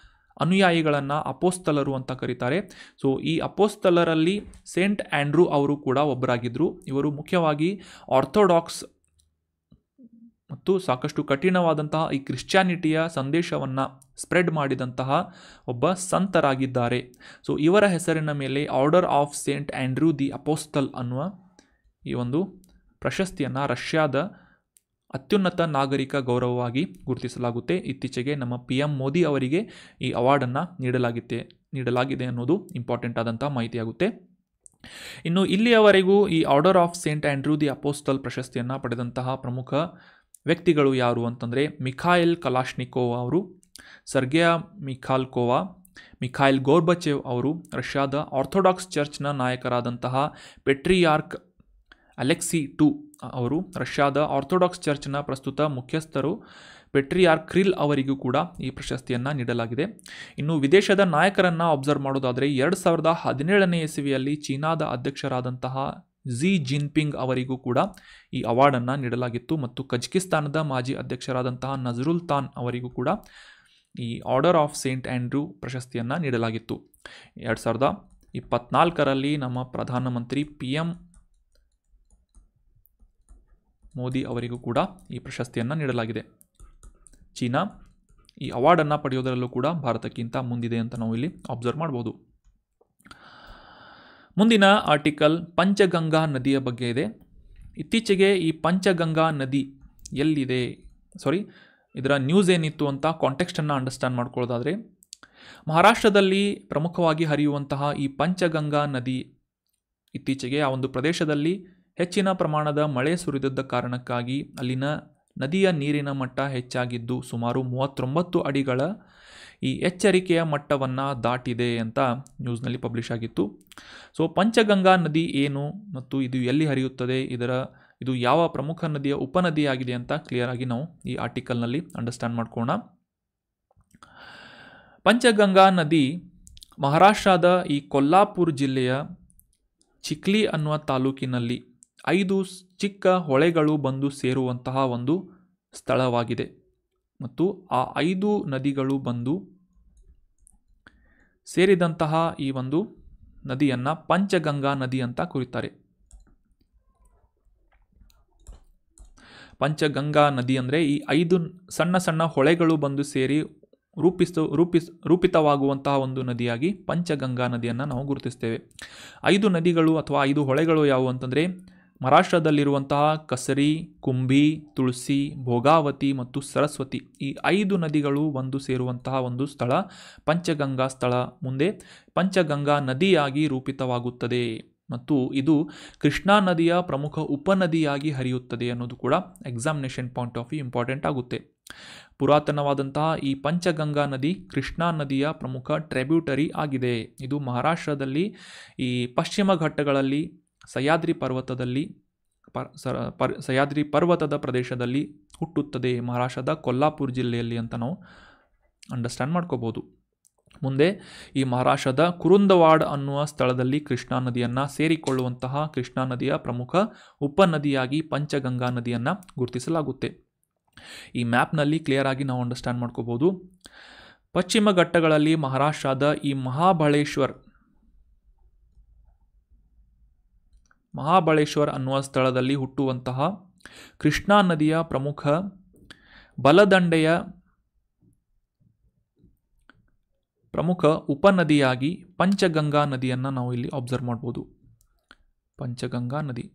ಅನುಯಾಯಿಗಳನ್ನು ಅಪೋಸ್ತಲರು ಅಂತ ಕರೀತಾರೆ. ಸೊ ಈ ಅಪೋಸ್ತಲರಲ್ಲಿ ಸೇಂಟ್ ಆ್ಯಂಡ್ರ್ಯೂ ಅವರು ಕೂಡ ಒಬ್ಬರಾಗಿದ್ದರು. ಇವರು ಮುಖ್ಯವಾಗಿ ಆರ್ಥೋಡಾಕ್ಸ್ ಮತ್ತು ಸಾಕಷ್ಟು ಕಠಿಣವಾದಂತಹ ಈ ಕ್ರಿಶ್ಚಿಯಾನಿಟಿಯ ಸಂದೇಶವನ್ನು ಸ್ಪ್ರೆಡ್ ಮಾಡಿದಂತಹ ಒಬ್ಬ ಸಂತರಾಗಿದ್ದಾರೆ. ಸೊ ಇವರ ಹೆಸರಿನ ಮೇಲೆ Order of Saint Andrew the Apostle ಅನ್ನುವ ಈ ಒಂದು ಪ್ರಶಸ್ತಿಯನ್ನು ರಷ್ಯಾದ ಅತ್ಯುನ್ನತ ನಾಗರಿಕ ಗೌರವವಾಗಿ ಗುರುತಿಸಲಾಗುತ್ತೆ. ಇತ್ತೀಚೆಗೆ ನಮ್ಮ PM ಮೋದಿ ಅವರಿಗೆ ಈ ಅವಾರ್ಡನ್ನು ನೀಡಲಾಗಿದೆ ಅನ್ನೋದು ಇಂಪಾರ್ಟೆಂಟ್ ಆದಂಥ ಮಾಹಿತಿಯಾಗುತ್ತೆ. ಇನ್ನು ಇಲ್ಲಿಯವರೆಗೂ ಈ Order of Saint Andrew the Apostle ಪ್ರಶಸ್ತಿಯನ್ನು ಪಡೆದಂತಹ ಪ್ರಮುಖ ವ್ಯಕ್ತಿಗಳು ಯಾರು ಅಂತಂದರೆ ಮಿಖಾಯಿಲ್ ಕಲಾಶ್ನಿಕೋವ್ ಅವರು, ಸರ್ಗೆಯ ಮಿಖಾಲ್ಕೋವಾ, ಮಿಖಾಯಿಲ್ ಗೋರ್ಬಚೇವ್ ಅವರು, ರಷ್ಯಾದ ಆರ್ಥೋಡಾಕ್ಸ್ ಚರ್ಚ್ನ ನಾಯಕರಾದಂತಹ ಪೆಟ್ರಿಯಾರ್ಕ್ ಅಲೆಕ್ಸಿ II ಅವರು, ರಷ್ಯಾದ ಆರ್ಥೋಡಾಕ್ಸ್ ಚರ್ಚ್ನ ಪ್ರಸ್ತುತ ಮುಖ್ಯಸ್ಥರು ಪೆಟ್ರಿಯಾರ್ಕ್ ಕ್ರಿಲ್ ಅವರಿಗೂ ಕೂಡ ಈ ಪ್ರಶಸ್ತಿಯನ್ನು ನೀಡಲಾಗಿದೆ. ಇನ್ನು ವಿದೇಶದ ನಾಯಕರನ್ನು ಅಬ್ಸರ್ವ್ ಮಾಡೋದಾದರೆ 2017ನೇ ಇಸವಿಯಲ್ಲಿ ಚೀನಾದ ಅಧ್ಯಕ್ಷರಾದಂತಹ ಝಿ ಜಿನ್ಪಿಂಗ್ ಅವರಿಗೂ ಕೂಡ ಈ ಅವಾರ್ಡನ್ನು ನೀಡಲಾಗಿತ್ತು ಮತ್ತು ಕಜಕಿಸ್ತಾನದ ಮಾಜಿ ಅಧ್ಯಕ್ಷರಾದಂತಹ ನಜರುಲ್ ತಾನ್ ಅವರಿಗೂ ಕೂಡ ಈ ಆರ್ಡರ್ ಆಫ್ ಸೇಂಟ್ ಆ್ಯಂಡ್ರ್ಯೂ ಪ್ರಶಸ್ತಿಯನ್ನು ನೀಡಲಾಗಿತ್ತು. 2024ರಲ್ಲಿ ನಮ್ಮ ಪ್ರಧಾನಮಂತ್ರಿ PM ಮೋದಿ ಅವರಿಗೂ ಕೂಡ ಈ ಪ್ರಶಸ್ತಿಯನ್ನು ನೀಡಲಾಗಿದೆ. ಚೀನಾ ಈ ಅವಾರ್ಡನ್ನು ಪಡೆಯೋದರಲ್ಲೂ ಕೂಡ ಭಾರತಕ್ಕಿಂತ ಮುಂದಿದೆ ಅಂತ ನಾವು ಇಲ್ಲಿ ಅಬ್ಸರ್ವ್ ಮಾಡ್ಬೋದು. ಮುಂದಿನ ಆರ್ಟಿಕಲ್ ಪಂಚಗಂಗಾ ನದಿಯ ಬಗ್ಗೆ ಇದೆ. ಇತ್ತೀಚೆಗೆ ಈ ಪಂಚಗಂಗಾ ನದಿ ಎಲ್ಲಿದೆ, ಇದರ ನ್ಯೂಸ್ ಏನಿತ್ತು ಅಂತ ಕಾಂಟೆಕ್ಸ್ಟನ್ನು ಅಂಡರ್ಸ್ಟ್ಯಾಂಡ್ ಮಾಡ್ಕೊಳ್ಳೋದಾದರೆ, ಮಹಾರಾಷ್ಟ್ರದಲ್ಲಿ ಪ್ರಮುಖವಾಗಿ ಹರಿಯುವಂತಹ ಈ ಪಂಚಗಂಗಾ ನದಿ ಇತ್ತೀಚೆಗೆ ಆ ಒಂದು ಪ್ರದೇಶದಲ್ಲಿ ಹೆಚ್ಚಿನ ಪ್ರಮಾಣದ ಮಳೆ ಸುರಿದಿದ್ದ ಕಾರಣಕ್ಕಾಗಿ ಅಲ್ಲಿನ ನದಿಯ ನೀರಿನ ಮಟ್ಟ ಹೆಚ್ಚಾಗಿದ್ದು ಸುಮಾರು 39 ಅಡಿಗಳ ಈ ಎಚ್ಚರಿಕೆಯ ಮಟ್ಟವನ್ನು ದಾಟಿದೆ ಅಂತ ನ್ಯೂಸ್ನಲ್ಲಿ ಪಬ್ಲಿಷ್ ಆಗಿತ್ತು. ಸೊ ಪಂಚಗಂಗಾ ನದಿ ಏನು ಮತ್ತು ಇದು ಎಲ್ಲಿ ಹರಿಯುತ್ತದೆ, ಇದು ಯಾವ ಪ್ರಮುಖ ನದಿಯ ಉಪನದಿಯಾಗಿದೆ ಅಂತ ಕ್ಲಿಯರ್ ಆಗಿ ನಾವು ಈ ಆರ್ಟಿಕಲ್ನಲ್ಲಿ ಅಂಡರ್ಸ್ಟ್ಯಾಂಡ್ ಮಾಡ್ಕೋಣ. ಪಂಚಗಂಗಾ ನದಿ ಮಹಾರಾಷ್ಟ್ರದ ಈ ಕೊಲ್ಲಾಪುರ ಜಿಲ್ಲೆಯ ಚಿಕ್ಲಿ ಅನ್ನುವ ತಾಲೂಕಿನಲ್ಲಿ 5 ಚಿಕ್ಕ ಹೊಳೆಗಳು ಬಂದು ಸೇರುವಂತಹ ಒಂದು ಸ್ಥಳವಾಗಿದೆ ಮತ್ತು ಆ 5 ನದಿಗಳು ಬಂದು ಸೇರಿದಂತಹ ಈ ಒಂದು ನದಿಯನ್ನು ಪಂಚಗಂಗಾ ನದಿ ಅಂತ ಕರೀತಾರೆ. ಪಂಚಗಂಗಾ ನದಿ ಅಂದರೆ ಈ 5 ಸಣ್ಣ ಸಣ್ಣ ಹೊಳೆಗಳು ಬಂದು ಸೇರಿ ರೂಪಿತವಾಗುವಂತಹ ಒಂದು ನದಿಯಾಗಿ ಪಂಚಗಂಗಾ ನದಿಯನ್ನು ನಾವು ಗುರುತಿಸ್ತೇವೆ. 5 ನದಿಗಳು ಅಥವಾ 5 ಹೊಳೆಗಳು ಯಾವುವು ಅಂತಂದರೆ ಮಹಾರಾಷ್ಟ್ರದಲ್ಲಿರುವಂತಹ ಕಸರಿ, ಕುಂಭಿ, ತುಳಸಿ, ಭೋಗಾವತಿ ಮತ್ತು ಸರಸ್ವತಿ. ಈ 5 ನದಿಗಳು ಬಂದು ಸೇರುವಂತಹ ಒಂದು ಸ್ಥಳ ಪಂಚಗಂಗಾ ಸ್ಥಳ ಮುಂದೆ ಪಂಚಗಂಗಾ ನದಿಯಾಗಿ ರೂಪಿತವಾಗುತ್ತದೆ ಮತ್ತು ಇದು ಕೃಷ್ಣಾ ನದಿಯ ಪ್ರಮುಖ ಉಪನದಿಯಾಗಿ ಹರಿಯುತ್ತದೆ ಅನ್ನೋದು ಕೂಡ examination point of view important ಆಗುತ್ತೆ. ಪುರಾತನವಾದಂತಹ ಈ ಪಂಚಗಂಗಾ ನದಿ ಕೃಷ್ಣಾ ನದಿಯ ಪ್ರಮುಖ ಟ್ರಿಬ್ಯೂಟರಿ ಆಗಿದೆ. ಇದು ಮಹಾರಾಷ್ಟ್ರದಲ್ಲಿ ಈ ಪಶ್ಚಿಮ ಘಟ್ಟಗಳಲ್ಲಿ ಸಹ್ಯಾದ್ರಿ ಪರ್ವತದ ಪ್ರದೇಶದಲ್ಲಿ ಹುಟ್ಟುತ್ತದೆ. ಮಹಾರಾಷ್ಟ್ರದ ಕೊಲ್ಲಾಪುರ ಜಿಲ್ಲೆಯಲ್ಲಿ ಅಂತ ನಾವು ಅಂಡರ್ಸ್ಟ್ಯಾಂಡ್ ಮಾಡ್ಕೋಬೋದು. ಮುಂದೆ ಈ ಮಹಾರಾಷ್ಟ್ರದ ಕುರುಂದವಾಡ್ ಅನ್ನುವ ಸ್ಥಳದಲ್ಲಿ ಕೃಷ್ಣಾ ನದಿಯನ್ನು ಸೇರಿಕೊಳ್ಳುವಂತಹ ಕೃಷ್ಣಾ ನದಿಯ ಪ್ರಮುಖ ಉಪನದಿಯಾಗಿ ಪಂಚಗಂಗಾ ನದಿಯನ್ನು ಗುರುತಿಸಲಾಗುತ್ತೆ. ಈ ಮ್ಯಾಪ್ನಲ್ಲಿ ಕ್ಲಿಯರ್ ಆಗಿ ನಾವು ಅಂಡರ್ಸ್ಟ್ಯಾಂಡ್ ಮಾಡ್ಕೋಬೋದು. ಪಶ್ಚಿಮ ಘಟ್ಟಗಳಲ್ಲಿ ಮಹಾರಾಷ್ಟ್ರದ ಈ ಮಹಾಬಳೇಶ್ವರ್ ಅನ್ನುವ ಸ್ಥಳದಲ್ಲಿ ಹುಟ್ಟುವಂತಹ ಕೃಷ್ಣಾ ನದಿಯ ಪ್ರಮುಖ ಬಲದಂಡೆಯ ಪ್ರಮುಖ ಉಪನದಿಯಾಗಿ ಪಂಚಗಂಗಾ ನದಿಯನ್ನು ನಾವು ಇಲ್ಲಿ ಅಬ್ಸರ್ವ್ ಮಾಡ್ಬೋದು. ಪಂಚಗಂಗಾ ನದಿ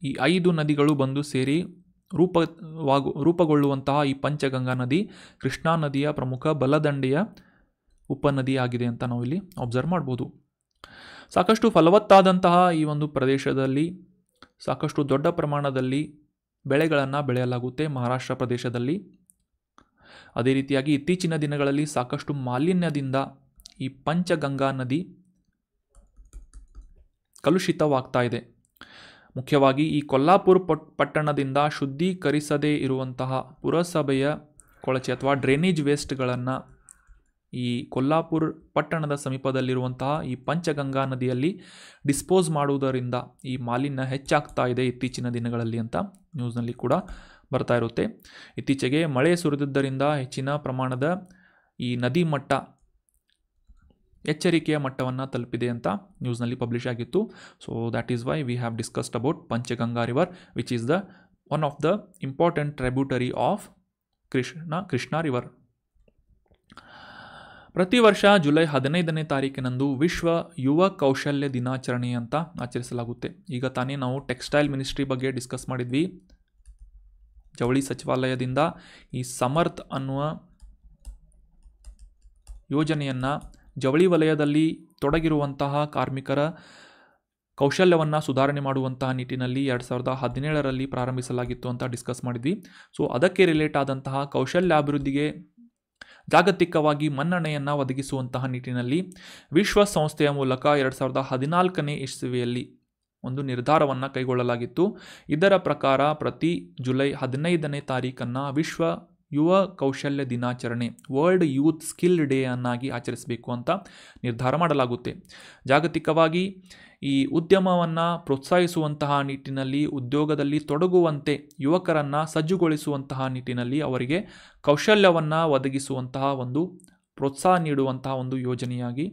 ಈ 5 ನದಿಗಳು ಬಂದು ಸೇರಿ ರೂಪುಗೊಳ್ಳುವಂತಹ ಈ ಪಂಚಗಂಗಾ ನದಿ ಕೃಷ್ಣಾ ನದಿಯ ಪ್ರಮುಖ ಬಲದಂಡೆಯ ಉಪನದಿಯಾಗಿದೆ ಅಂತ ನಾವು ಇಲ್ಲಿ ಅಬ್ಸರ್ವ್ ಮಾಡ್ಬೋದು. ಸಾಕಷ್ಟು ಫಲವತ್ತಾದಂತಹ ಈ ಒಂದು ಪ್ರದೇಶದಲ್ಲಿ ಸಾಕಷ್ಟು ದೊಡ್ಡ ಪ್ರಮಾಣದಲ್ಲಿ ಬೆಳೆಗಳನ್ನು ಬೆಳೆಯಲಾಗುತ್ತೆ ಮಹಾರಾಷ್ಟ್ರ ಪ್ರದೇಶದಲ್ಲಿ. ಅದೇ ರೀತಿಯಾಗಿ ಇತ್ತೀಚಿನ ದಿನಗಳಲ್ಲಿ ಸಾಕಷ್ಟು ಮಾಲಿನ್ಯದಿಂದ ಈ ಪಂಚಗಂಗಾ ನದಿ ಕಲುಷಿತವಾಗ್ತಾ ಇದೆ. ಮುಖ್ಯವಾಗಿ ಈ ಕೊಲ್ಲಾಪುರ ಪಟ್ಟಣದಿಂದ ಶುದ್ಧೀಕರಿಸದೇ ಇರುವಂತಹ ಪುರಸಭೆಯ ಕೊಳಚೆ ಅಥವಾ ಡ್ರೈನೇಜ್ ವೇಸ್ಟ್ಗಳನ್ನು ಈ ಕೊಲ್ಲಾಪುರ ಪಟ್ಟಣದ ಸಮೀಪದಲ್ಲಿರುವಂತಹ ಈ ಪಂಚಗಂಗಾ ನದಿಯಲ್ಲಿ ಡಿಸ್ಪೋಸ್ ಮಾಡುವುದರಿಂದ ಈ ಮಾಲಿನ್ಯ ಹೆಚ್ಚಾಗ್ತಾ ಇದೆ ಇತ್ತೀಚಿನ ದಿನಗಳಲ್ಲಿ ಅಂತ ನ್ಯೂಸ್ನಲ್ಲಿ ಕೂಡ ಬರ್ತಾ ಇರುತ್ತೆ. ಇತ್ತೀಚೆಗೆ ಮಳೆ ಸುರಿದಿದ್ದರಿಂದ ಹೆಚ್ಚಿನ ಪ್ರಮಾಣದ ಈ ನದಿ ಮಟ್ಟ ಎಚ್ಚರಿಕೆಯ ಮಟ್ಟವನ್ನು ತಲುಪಿದೆ ಅಂತ ನ್ಯೂಸ್ನಲ್ಲಿ ಪಬ್ಲಿಷ್ ಆಗಿತ್ತು. So that is why we have discussed about Panchganga river which is the one of the important tributary of Krishna river. ಪ್ರತಿ ವರ್ಷ ಜುಲೈ 15ನೇ ತಾರೀಕಿನಂದು ವಿಶ್ವ ಯುವ ಕೌಶಲ್ಯ ದಿನಾಚರಣೆ ಅಂತ ಆಚರಿಸಲಾಗುತ್ತೆ. ಈಗ ತಾನೇ ನಾವು ಟೆಕ್ಸ್ಟೈಲ್ ಮಿನಿಸ್ಟ್ರಿ ಬಗ್ಗೆ ಡಿಸ್ಕಸ್ ಮಾಡಿದ್ವಿ. ಜವಳಿ ಸಚಿವಾಲಯದಿಂದ ಈ ಸಮರ್ಥ್ ಅನ್ನುವ ಯೋಜನೆಯನ್ನು ಜವಳಿ ವಲಯದಲ್ಲಿ ತೊಡಗಿರುವಂತಹ ಕಾರ್ಮಿಕರ ಕೌಶಲ್ಯವನ್ನು ಸುಧಾರಣೆ ಮಾಡುವಂತಹ ನಿಟ್ಟಿನಲ್ಲಿ 2017ರಲ್ಲಿ ಪ್ರಾರಂಭಿಸಲಾಗಿತ್ತು ಅಂತ ಡಿಸ್ಕಸ್ ಮಾಡಿದ್ವಿ. ಸೊ ಅದಕ್ಕೆ ರಿಲೇಟ್ ಆದಂತಹ ಕೌಶಲ್ಯಾಭಿವೃದ್ಧಿಗೆ ಜಾಗತಿಕವಾಗಿ ಮನ್ನಣೆಯನ್ನು ಒದಗಿಸುವಂತಹ ನಿಟ್ಟಿನಲ್ಲಿ ವಿಶ್ವಸಂಸ್ಥೆಯ ಮೂಲಕ 2014ನೇ ಇಸ್ವಿಯಲ್ಲಿ ಒಂದು ನಿರ್ಧಾರವನ್ನು ಕೈಗೊಳ್ಳಲಾಗಿತ್ತು. ಇದರ ಪ್ರಕಾರ ಪ್ರತಿ ಜುಲೈ 15ನೇ ತಾರೀಕನ್ನು ವಿಶ್ವ ಯುವ ಕೌಶಲ್ಯ ದಿನಾಚರಣೆ ವರ್ಲ್ಡ್ ಯೂತ್ ಸ್ಕಿಲ್ ಡೇ ಅನ್ನಾಗಿ ಆಚರಿಸಬೇಕು ಅಂತ ನಿರ್ಧಾರ ಮಾಡಲಾಗುತ್ತೆ. ಜಾಗತಿಕವಾಗಿ ಈ ಉದ್ಯಮವನ್ನು ಪ್ರೋತ್ಸಾಹಿಸುವಂತಹ ನಿಟ್ಟಿನಲ್ಲಿ ಉದ್ಯೋಗದಲ್ಲಿ ತೊಡಗುವಂತೆ ಯುವಕರನ್ನು ಸಜ್ಜುಗೊಳಿಸುವಂತಹ ನಿಟ್ಟಿನಲ್ಲಿ ಅವರಿಗೆ ಕೌಶಲ್ಯವನ್ನು ಒದಗಿಸುವಂತಹ ಒಂದು ಪ್ರೋತ್ಸಾಹ ನೀಡುವಂತಹ ಒಂದು ಯೋಜನೆಯಾಗಿ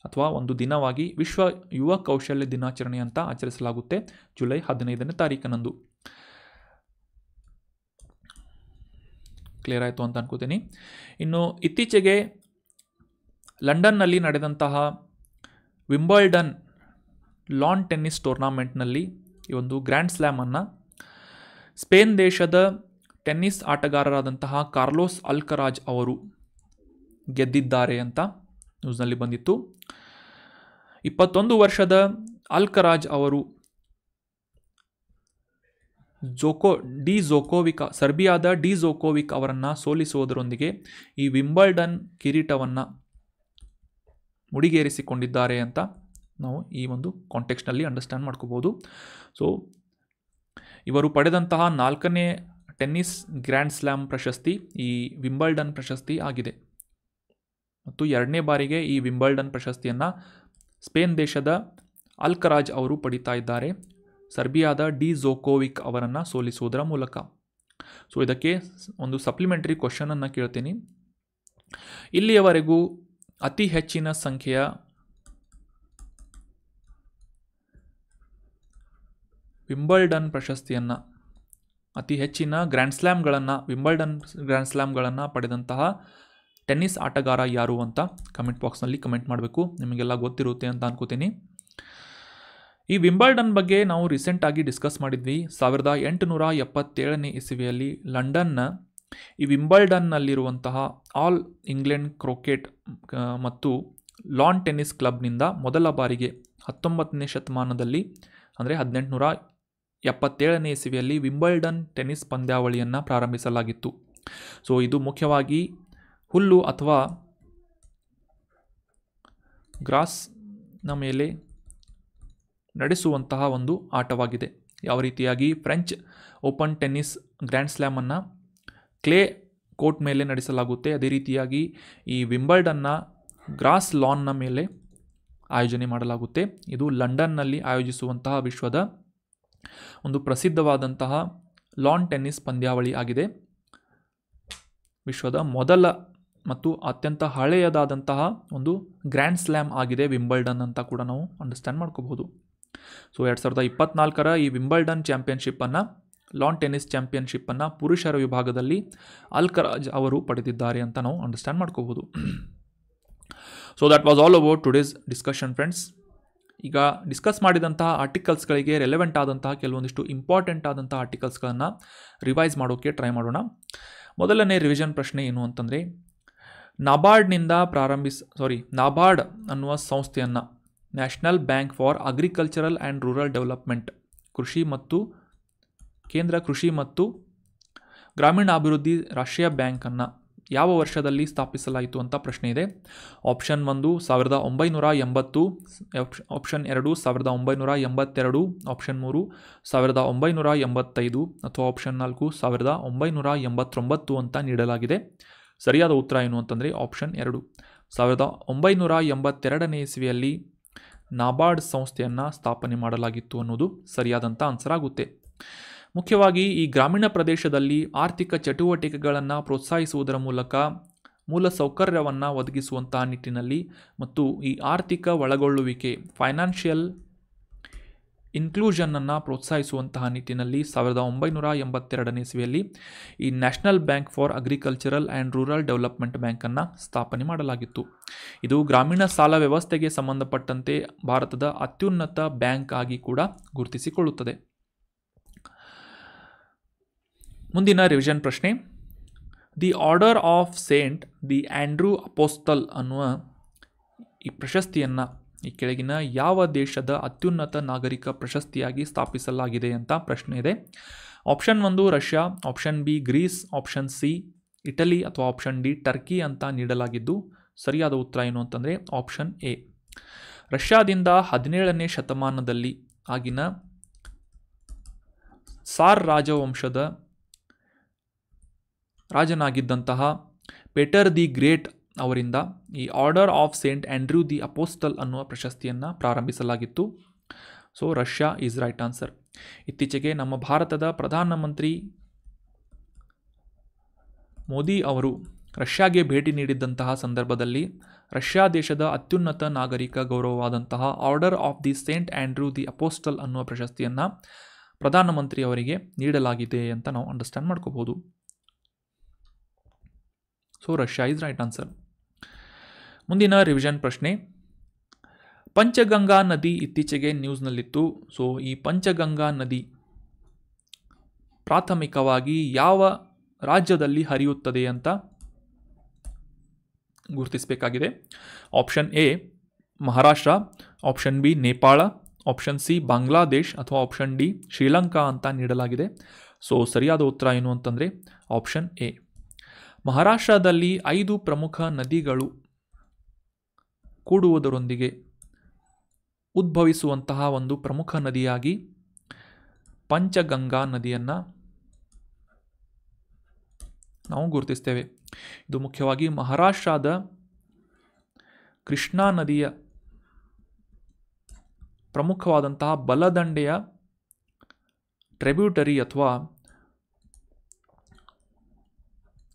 ಅಥವಾ ಒಂದು ದಿನವಾಗಿ ವಿಶ್ವ ಯುವ ಕೌಶಲ್ಯ ದಿನಾಚರಣೆ ಅಂತ ಆಚರಿಸಲಾಗುತ್ತೆ ಜುಲೈ 15ನೇ ತಾರೀಕಿನಂದು. ಕ್ಲಿಯರ್ ಆಯಿತು ಅಂತ ಅನ್ಕೋತೀನಿ. ಇನ್ನು ಇತ್ತೀಚೆಗೆ ಲಂಡನ್ನಲ್ಲಿ ನಡೆದಂತಹ ವಿಂಬಲ್ಡನ್ ಲಾನ್ ಟೆನ್ನಿಸ್ ಟೂರ್ನಾಮೆಂಟ್ನಲ್ಲಿ ಈ ಒಂದು ಗ್ರ್ಯಾಂಡ್ ಸ್ಲ್ಯಾಮನ್ನು ಸ್ಪೇನ್ ದೇಶದ ಟೆನ್ನಿಸ್ ಆಟಗಾರರಾದಂತಹ ಕಾರ್ಲೋಸ್ ಅಲ್ಕರಾಜ್ ಅವರು ಗೆದ್ದಿದ್ದಾರೆ ಅಂತ ನ್ಯೂಸ್ನಲ್ಲಿ ಬಂದಿತ್ತು. 21 ವರ್ಷದ ಅಲ್ಕರಾಜ್ ಅವರು ಸರ್ಬಿಯಾದ ಡಿ ಜೋಕೋವಿಕ್ ಅವರನ್ನು ಸೋಲಿಸುವುದರೊಂದಿಗೆ ಈ ವಿಂಬಲ್ಡನ್ ಕಿರೀಟವನ್ನು ಮುಡಿಗೇರಿಸಿಕೊಂಡಿದ್ದಾರೆ ಅಂತ ನಾವು ಈ ಒಂದು ಕಾಂಟೆಕ್ಸ್ಟ್ನಲ್ಲಿ ಅಂಡರ್ಸ್ಟ್ಯಾಂಡ್ ಮಾಡ್ಕೋಬೋದು. ಸೊ ಇವರು ಪಡೆದಂತಹ 4ನೇ ಟೆನ್ನಿಸ್ ಗ್ರ್ಯಾಂಡ್ ಸ್ಲ್ಯಾಮ್ ಪ್ರಶಸ್ತಿ ಈ ವಿಂಬಲ್ಡನ್ ಪ್ರಶಸ್ತಿ ಆಗಿದೆ ಮತ್ತು 2ನೇ ಬಾರಿಗೆ ಈ ವಿಂಬಲ್ಡನ್ ಪ್ರಶಸ್ತಿಯನ್ನು ಸ್ಪೇನ್ ದೇಶದ ಅಲ್ಕರಾಜ್ ಅವರು ಪಡಿತಾ ಇದ್ದಾರೆ ಸರ್ಬಿಯಾದ ಡಿ ಜೋಕೋವಿಕ್ ಅವರನ್ನು ಸೋಲಿಸುವುದರ ಮೂಲಕ. ಸೊ ಇದಕ್ಕೆ ಒಂದು ಸಪ್ಲಿಮೆಂಟರಿ ಕ್ವಶನನ್ನು ಕೇಳ್ತೀನಿ. ಇಲ್ಲಿಯವರೆಗೂ ಅತಿ ಹೆಚ್ಚಿನ ಸಂಖ್ಯೆಯ ವಿಂಬಲ್ಡನ್ ಪ್ರಶಸ್ತಿಯನ್ನು ಅತಿ ಹೆಚ್ಚಿನ ವಿಂಬಲ್ಡನ್ ಗ್ರ್ಯಾಂಡ್ ಸ್ಲ್ಯಾಮ್ಗಳನ್ನು ಪಡೆದಂತಹ ಟೆನ್ನಿಸ್ ಆಟಗಾರ ಯಾರು ಅಂತ ಕಮೆಂಟ್ ಬಾಕ್ಸ್ನಲ್ಲಿ ಕಮೆಂಟ್ ಮಾಡಬೇಕು. ನಿಮಗೆಲ್ಲ ಗೊತ್ತಿರುತ್ತೆ ಅಂತ ಅನ್ಕೋತೀನಿ. ಈ ವಿಂಬಲ್ಡನ್ ಬಗ್ಗೆ ನಾವು ರೀಸೆಂಟಾಗಿ ಡಿಸ್ಕಸ್ ಮಾಡಿದ್ವಿ. 1877ನೇ ಇಸವಿಯಲ್ಲಿ ಲಂಡನ್ನ ಈ ವಿಂಬಲ್ಡನ್ನಲ್ಲಿರುವಂತಹ ಆಲ್ ಇಂಗ್ಲೆಂಡ್ ಕ್ರಿಕೆಟ್ ಮತ್ತು ಲಾನ್ ಟೆನ್ನಿಸ್ ಕ್ಲಬ್ನಿಂದ ಮೊದಲ ಬಾರಿಗೆ 19ನೇ ಶತಮಾನದಲ್ಲಿ ಅಂದರೆ 1877ನೇ ಇಸವಿಯಲ್ಲಿ ವಿಂಬಲ್ಡನ್ ಟೆನ್ನಿಸ್ ಪಂದ್ಯಾವಳಿಯನ್ನು ಪ್ರಾರಂಭಿಸಲಾಗಿತ್ತು. ಸೊ ಇದು ಮುಖ್ಯವಾಗಿ ಹುಲ್ಲು ಅಥವಾ ಗ್ರಾಸ್ನ ಮೇಲೆ ನಡೆಸುವಂತಹ ಒಂದು ಆಟವಾಗಿದೆ. ಯಾವ ರೀತಿಯಾಗಿ ಫ್ರೆಂಚ್ ಓಪನ್ ಟೆನ್ನಿಸ್ ಗ್ರ್ಯಾಂಡ್ ಸ್ಲ್ಯಾಮನ್ನು ಕ್ಲೇ ಕೋರ್ಟ್ ಮೇಲೆ ನಡೆಸಲಾಗುತ್ತೆ, ಅದೇ ರೀತಿಯಾಗಿ ಈ ವಿಂಬಲ್ಡನ್ನ ಗ್ರಾಸ್ ಲಾನ್ನ ಮೇಲೆ ಆಯೋಜನೆ ಮಾಡಲಾಗುತ್ತೆ. ಇದು ಲಂಡನ್ನಲ್ಲಿ ಆಯೋಜಿಸುವಂತಹ ವಿಶ್ವದ ಒಂದು ಪ್ರಸಿದ್ಧವಾದಂತಹ ಲಾನ್ ಟೆನ್ನಿಸ್ ಪಂದ್ಯಾವಳಿ ಆಗಿದೆ. ವಿಶ್ವದ ಮೊದಲ ಮತ್ತು ಅತ್ಯಂತ ಹಳೆಯದಾದಂತಹ ಒಂದು ಗ್ರ್ಯಾಂಡ್ ಸ್ಲ್ಯಾಮ್ ಆಗಿದೆ ವಿಂಬಲ್ಡನ್ ಅಂತ ಕೂಡ ನಾವು ಅಂಡರ್ಸ್ಟ್ಯಾಂಡ್ ಮಾಡ್ಕೋಬಹುದು. ಸೊ 2024ರ ಈ ವಿಂಬಲ್ಡನ್ ಚಾಂಪಿಯನ್ಶಿಪ್ಪನ್ನು ಲಾನ್ ಟೆನ್ನಿಸ್ ಚಾಂಪಿಯನ್ಶಿಪ್ಪನ್ನು ಪುರುಷರ ವಿಭಾಗದಲ್ಲಿ ಅಲ್ಕರಾಜ್ ಅವರು ಪಡೆದಿದ್ದಾರೆ ಅಂತ ನಾವು ಅಂಡರ್ಸ್ಟ್ಯಾಂಡ್ ಮಾಡ್ಕೋಬಹುದು. So that was all about today's discussion friends. ಈಗ ಡಿಸ್ಕಸ್ ಮಾಡಿದಂತಹ ಆರ್ಟಿಕಲ್ಸ್ಗಳಿಗೆ ರೆಲೆವೆಂಟ್ ಆದಂತಹ ಕೆಲವೊಂದಿಷ್ಟು ಇಂಪಾರ್ಟೆಂಟ್ ಆದಂತಹ ಆರ್ಟಿಕಲ್ಸ್ಗಳನ್ನು ರಿವೈಸ್ ಮಾಡೋಕ್ಕೆ ಟ್ರೈ ಮಾಡೋಣ. ಮೊದಲನೇ ರಿವಿಷನ್ ಪ್ರಶ್ನೆ ಏನು ಅಂತಂದರೆ, ನಾಬಾರ್ಡ್ ಅನ್ನುವ ಸಂಸ್ಥೆಯನ್ನು national bank for agricultural and rural development ಕೇಂದ್ರ ಕೃಷಿ ಮತ್ತು ಗ್ರಾಮೀಣಾಭಿವೃದ್ಧಿ ರಾಷ್ಟ್ರೀಯ ಬ್ಯಾಂಕನ್ನು ಯಾವ ವರ್ಷದಲ್ಲಿ ಸ್ಥಾಪಿಸಲಾಯಿತು ಅಂತ ಪ್ರಶ್ನೆ ಇದೆ. ಆಪ್ಷನ್ 1 1980, ಆಪ್ಷನ್ 2 1982, ಆಪ್ಷನ್ 3 1985 ಅಥವಾ ಆಪ್ಷನ್ 4 1989 ಅಂತ ನೀಡಲಾಗಿದೆ. ಸರಿಯಾದ ಉತ್ತರ ಏನು ಅಂತಂದರೆ ಆಪ್ಷನ್ 2 1982ನೇ ಇಸವಿಯಲ್ಲಿ ನಾಬಾರ್ಡ್ ಸಂಸ್ಥೆಯನ್ನು ಸ್ಥಾಪನೆ ಮಾಡಲಾಗಿತ್ತು ಅನ್ನೋದು ಸರಿಯಾದಂಥ ಆನ್ಸರ್ ಆಗುತ್ತೆ. ಮುಖ್ಯವಾಗಿ ಈ ಗ್ರಾಮೀಣ ಪ್ರದೇಶದಲ್ಲಿ ಆರ್ಥಿಕ ಚಟುವಟಿಕೆಗಳನ್ನು ಪ್ರೋತ್ಸಾಹಿಸುವುದರ ಮೂಲಕ ಮೂಲಸೌಕರ್ಯವನ್ನು ಒದಗಿಸುವಂತಹ ನಿಟ್ಟಿನಲ್ಲಿ ಮತ್ತು ಈ ಆರ್ಥಿಕ ಒಳಗೊಳ್ಳುವಿಕೆ ಫೈನಾನ್ಷಿಯಲ್ ಇನ್ಕ್ಲೂಷನನ್ನು ಪ್ರೋತ್ಸಾಹಿಸುವಂತಹ ನಿಟ್ಟಿನಲ್ಲಿ 1982ನೇ ಇಸವಿಯಲ್ಲಿ ಈ national bank for agricultural and rural development ಬ್ಯಾಂಕನ್ನು ಸ್ಥಾಪನೆ ಮಾಡಲಾಗಿತ್ತು. ಇದು ಗ್ರಾಮೀಣ ಸಾಲ ವ್ಯವಸ್ಥೆಗೆ ಸಂಬಂಧಪಟ್ಟಂತೆ ಭಾರತದ ಅತ್ಯುನ್ನತ ಬ್ಯಾಂಕ್ ಆಗಿ ಕೂಡ ಗುರುತಿಸಿಕೊಳ್ಳುತ್ತದೆ. ಮುಂದಿನ ರಿವಿಷನ್ ಪ್ರಶ್ನೆ, the order of Saint the Andrew apostle ಅನ್ನುವ ಈ ಪ್ರಶಸ್ತಿಯನ್ನು ಈ ಕೆಳಗಿನ ಯಾವ ದೇಶದ ಅತ್ಯುನ್ನತ ನಾಗರಿಕ ಪ್ರಶಸ್ತಿಯಾಗಿ ಸ್ಥಾಪಿಸಲಾಗಿದೆ ಅಂತ ಪ್ರಶ್ನೆ ಇದೆ. Option 1 Russia, option B Greece, option C Italy ಅಥವಾ ಆಪ್ಷನ್ ಡಿ ಟರ್ಕಿ ಅಂತ ನೀಡಲಾಗಿದ್ದು ಸರಿಯಾದ ಉತ್ತರ ಏನು ಅಂತಂದರೆ ಆಪ್ಷನ್ ಎ. ರಷ್ಯಾದಿಂದ 17ನೇ ಶತಮಾನದಲ್ಲಿ ಆಗಿನ ಸಾರ್ ರಾಜವಂಶದ ರಾಜನಾಗಿದ್ದಂತಹ ಪೀಟರ್ ದಿ ಗ್ರೇಟ್ ಅವರಿಂದ ಈ Order of Saint Andrew the Apostle ಅನ್ನುವ ಪ್ರಶಸ್ತಿಯನ್ನು ಪ್ರಾರಂಭಿಸಲಾಗಿತ್ತು. So Russia is right answer. ಇತ್ತೀಚೆಗೆ ನಮ್ಮ ಭಾರತದ ಪ್ರಧಾನಮಂತ್ರಿ ಮೋದಿ ಅವರು ರಷ್ಯಾಗೆ ಭೇಟಿ ನೀಡಿದ್ದಂತಹ ಸಂದರ್ಭದಲ್ಲಿ ರಷ್ಯಾ ದೇಶದ ಅತ್ಯುನ್ನತ ನಾಗರಿಕ ಗೌರವವಾದಂತಹ Order of the Saint Andrew the Apostle ಅನ್ನುವ ಪ್ರಶಸ್ತಿಯನ್ನು ಪ್ರಧಾನಮಂತ್ರಿ ಅವರಿಗೆ ನೀಡಲಾಗಿದೆ ಅಂತ ನಾವು ಅಂಡರ್ಸ್ಟ್ಯಾಂಡ್ ಮಾಡ್ಕೋಬಹುದು. So Russia is right answer. ಮುಂದಿನ ರಿವಿಷನ್ ಪ್ರಶ್ನೆ, ಪಂಚಗಂಗಾ ನದಿ ಇತ್ತೀಚೆಗೆ ನ್ಯೂಸ್ನಲ್ಲಿತ್ತು. ಸೊ ಈ ಪಂಚಗಂಗಾ ನದಿ ಪ್ರಾಥಮಿಕವಾಗಿ ಯಾವ ರಾಜ್ಯದಲ್ಲಿ ಹರಿಯುತ್ತದೆ ಅಂತ ಗುರುತಿಸಬೇಕಾಗಿದೆ. Option A Maharashtra, option B Nepal, option C Bangladesh ಅಥವಾ ಆಪ್ಷನ್ ಡಿ ಶ್ರೀಲಂಕಾ ಅಂತ ನೀಡಲಾಗಿದೆ. ಸೊ ಸರಿಯಾದ ಉತ್ತರ ಏನು ಅಂತಂದರೆ ಆಪ್ಷನ್ ಎ. ಮಹಾರಾಷ್ಟ್ರದಲ್ಲಿ 5 ಪ್ರಮುಖ ನದಿಗಳು ಕೂಡುವುದರೊಂದಿಗೆ ಉದ್ಭವಿಸುವಂತಹ ಒಂದು ಪ್ರಮುಖ ನದಿಯಾಗಿ ಪಂಚಗಂಗಾ ನದಿಯನ್ನು ನಾವು ಗುರುತಿಸ್ತೇವೆ. ಇದು ಮುಖ್ಯವಾಗಿ ಮಹಾರಾಷ್ಟ್ರದ ಕೃಷ್ಣಾ ನದಿಯ ಪ್ರಮುಖವಾದಂತಹ ಬಲದಂಡೆಯ ಟ್ರಿಬ್ಯೂಟರಿ ಅಥವಾ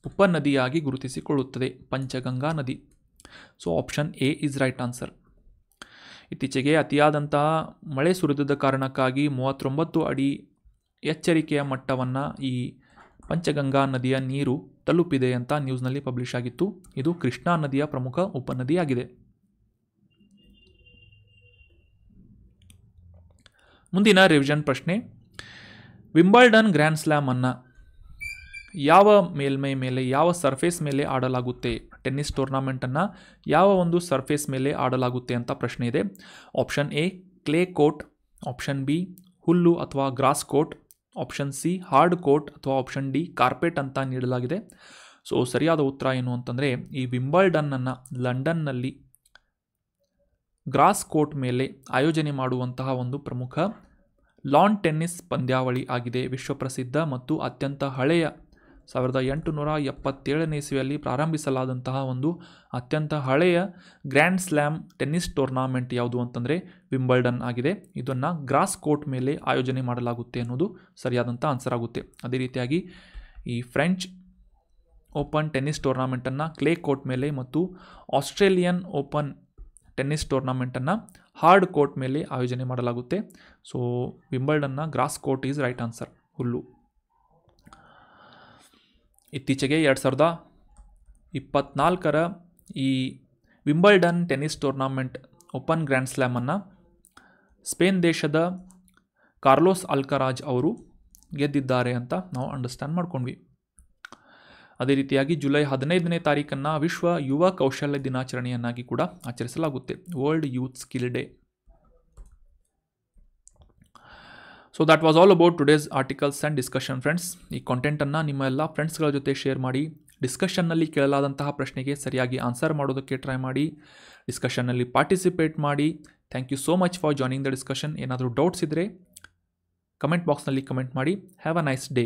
ಉಪನದಿಯಾಗಿ ಗುರುತಿಸಿಕೊಳ್ಳುತ್ತದೆ ಪಂಚಗಂಗಾ ನದಿ. So option A is right answer. ಇತ್ತೀಚೆಗೆ ಅತಿಯಾದಂತಹ ಮಳೆ ಸುರಿದ ಕಾರಣಕ್ಕಾಗಿ 39 ಅಡಿ ಎಚ್ಚರಿಕೆಯ ಮಟ್ಟವನ್ನು ಈ ಪಂಚಗಂಗಾ ನದಿಯ ನೀರು ತಲುಪಿದೆ ಅಂತ ನ್ಯೂಸ್ನಲ್ಲಿ ಪಬ್ಲಿಷ್ ಆಗಿತ್ತು. ಇದು ಕೃಷ್ಣಾ ನದಿಯ ಪ್ರಮುಖ ಉಪನದಿಯಾಗಿದೆ. ಮುಂದಿನ ರಿವಿಷನ್ ಪ್ರಶ್ನೆ, ವಿಂಬಲ್ಡನ್ ಗ್ರ್ಯಾಂಡ್ ಸ್ಲಾಮ್ ಅನ್ನು ಯಾವ ಮೇಲ್ಮೈ ಮೇಲೆ, ಯಾವ ಸರ್ಫೇಸ್ ಮೇಲೆ ಆಡಲಾಗುತ್ತೆ? ಟೆನ್ನಿಸ್ ಟೂರ್ನಾಮೆಂಟನ್ನು ಯಾವ ಒಂದು ಸರ್ಫೇಸ್ ಮೇಲೆ ಆಡಲಾಗುತ್ತೆ ಅಂತ ಪ್ರಶ್ನೆ ಇದೆ. Option A clay court, option B ಹುಲ್ಲು ಅಥವಾ grass court, option C hard court ಅಥವಾ ಆಪ್ಷನ್ ಡಿ ಕಾರ್ಪೆಟ್ ಅಂತ ನೀಡಲಾಗಿದೆ. ಸೊ ಸರಿಯಾದ ಉತ್ತರ ಏನು ಅಂತಂದರೆ ಈ ವಿಂಬಲ್ಡನ್ನನ್ನು ಲಂಡನ್ನಲ್ಲಿ ಗ್ರಾಸ್ ಕೋರ್ಟ್ ಮೇಲೆ ಆಯೋಜನೆ ಮಾಡುವಂತಹ ಒಂದು ಪ್ರಮುಖ ಲಾನ್ ಟೆನ್ನಿಸ್ ಪಂದ್ಯಾವಳಿ ಆಗಿದೆ. ವಿಶ್ವಪ್ರಸಿದ್ಧ ಮತ್ತು ಅತ್ಯಂತ ಹಳೆಯ 1877ನೇ ಇಸ್ವಿಯಲ್ಲಿ ಪ್ರಾರಂಭಿಸಲಾದಂತಹ ಒಂದು ಅತ್ಯಂತ ಹಳೆಯ ಗ್ರ್ಯಾಂಡ್ ಸ್ಲ್ಯಾಮ್ ಟೆನ್ನಿಸ್ ಟೂರ್ನಾಮೆಂಟ್ ಯಾವುದು ಅಂತಂದರೆ ವಿಂಬಲ್ಡನ್ ಆಗಿದೆ. ಇದನ್ನು ಗ್ರಾಸ್ ಕೋರ್ಟ್ ಮೇಲೆ ಆಯೋಜನೆ ಮಾಡಲಾಗುತ್ತೆ ಅನ್ನೋದು ಸರಿಯಾದಂಥ ಆನ್ಸರ್ ಆಗುತ್ತೆ. ಅದೇ ರೀತಿಯಾಗಿ ಈ ಫ್ರೆಂಚ್ ಓಪನ್ ಟೆನ್ನಿಸ್ ಟೂರ್ನಾಮೆಂಟನ್ನು ಕ್ಲೇ ಕೋರ್ಟ್ ಮೇಲೆ ಮತ್ತು ಆಸ್ಟ್ರೇಲಿಯನ್ ಓಪನ್ ಟೆನ್ನಿಸ್ ಟೂರ್ನಾಮೆಂಟನ್ನು ಹಾರ್ಡ್ ಕೋರ್ಟ್ ಮೇಲೆ ಆಯೋಜನೆ ಮಾಡಲಾಗುತ್ತೆ. ಸೊ ವಿಂಬಲ್ಡನ್ನ grass court is right answer, ಹುಲ್ಲು. ಇತ್ತೀಚೆಗೆ 2024ರ ಈ Wimbledon tennis tournament open grand ಸ್ಲ್ಯಾಮನ್ನು ಸ್ಪೇನ್ ದೇಶದ ಕಾರ್ಲೋಸ್ ಅಲ್ಕರಾಜ್ ಅವರು ಗೆದ್ದಿದ್ದಾರೆ ಅಂತ ನಾವು ಅಂಡರ್ಸ್ಟ್ಯಾಂಡ್ ಮಾಡ್ಕೊಂಡ್ವಿ. ಅದೇ ರೀತಿಯಾಗಿ ಜುಲೈ 15ನೇ ತಾರೀಕನ್ನು ವಿಶ್ವ ಯುವ ಕೌಶಲ್ಯ ದಿನಾಚರಣೆಯನ್ನಾಗಿ ಕೂಡ ಆಚರಿಸಲಾಗುತ್ತೆ, world youth skill day. So that was all about today's articles and discussion friends. ಈ ಕಾಂಟೆಂಟನ್ನು ನಿಮ್ಮ ಎಲ್ಲ ಫ್ರೆಂಡ್ಸ್ಗಳ ಜೊತೆ ಶೇರ್ ಮಾಡಿ. ಡಿಸ್ಕಷನ್ನಲ್ಲಿ ಕೇಳಲಾದಂತಹ ಪ್ರಶ್ನೆಗೆ ಸರಿಯಾಗಿ ಆನ್ಸರ್ ಮಾಡೋದಕ್ಕೆ ಟ್ರೈ ಮಾಡಿ. ಡಿಸ್ಕಷನ್ನಲ್ಲಿ ಪಾರ್ಟಿಸಿಪೇಟ್ ಮಾಡಿ. Thank you so much for joining the discussion. ಏನಾದರೂ ಡೌಟ್ಸ್ ಇದ್ದರೆ ಕಮೆಂಟ್ ಬಾಕ್ಸ್ನಲ್ಲಿ ಕಮೆಂಟ್ ಮಾಡಿ. Have a nice day.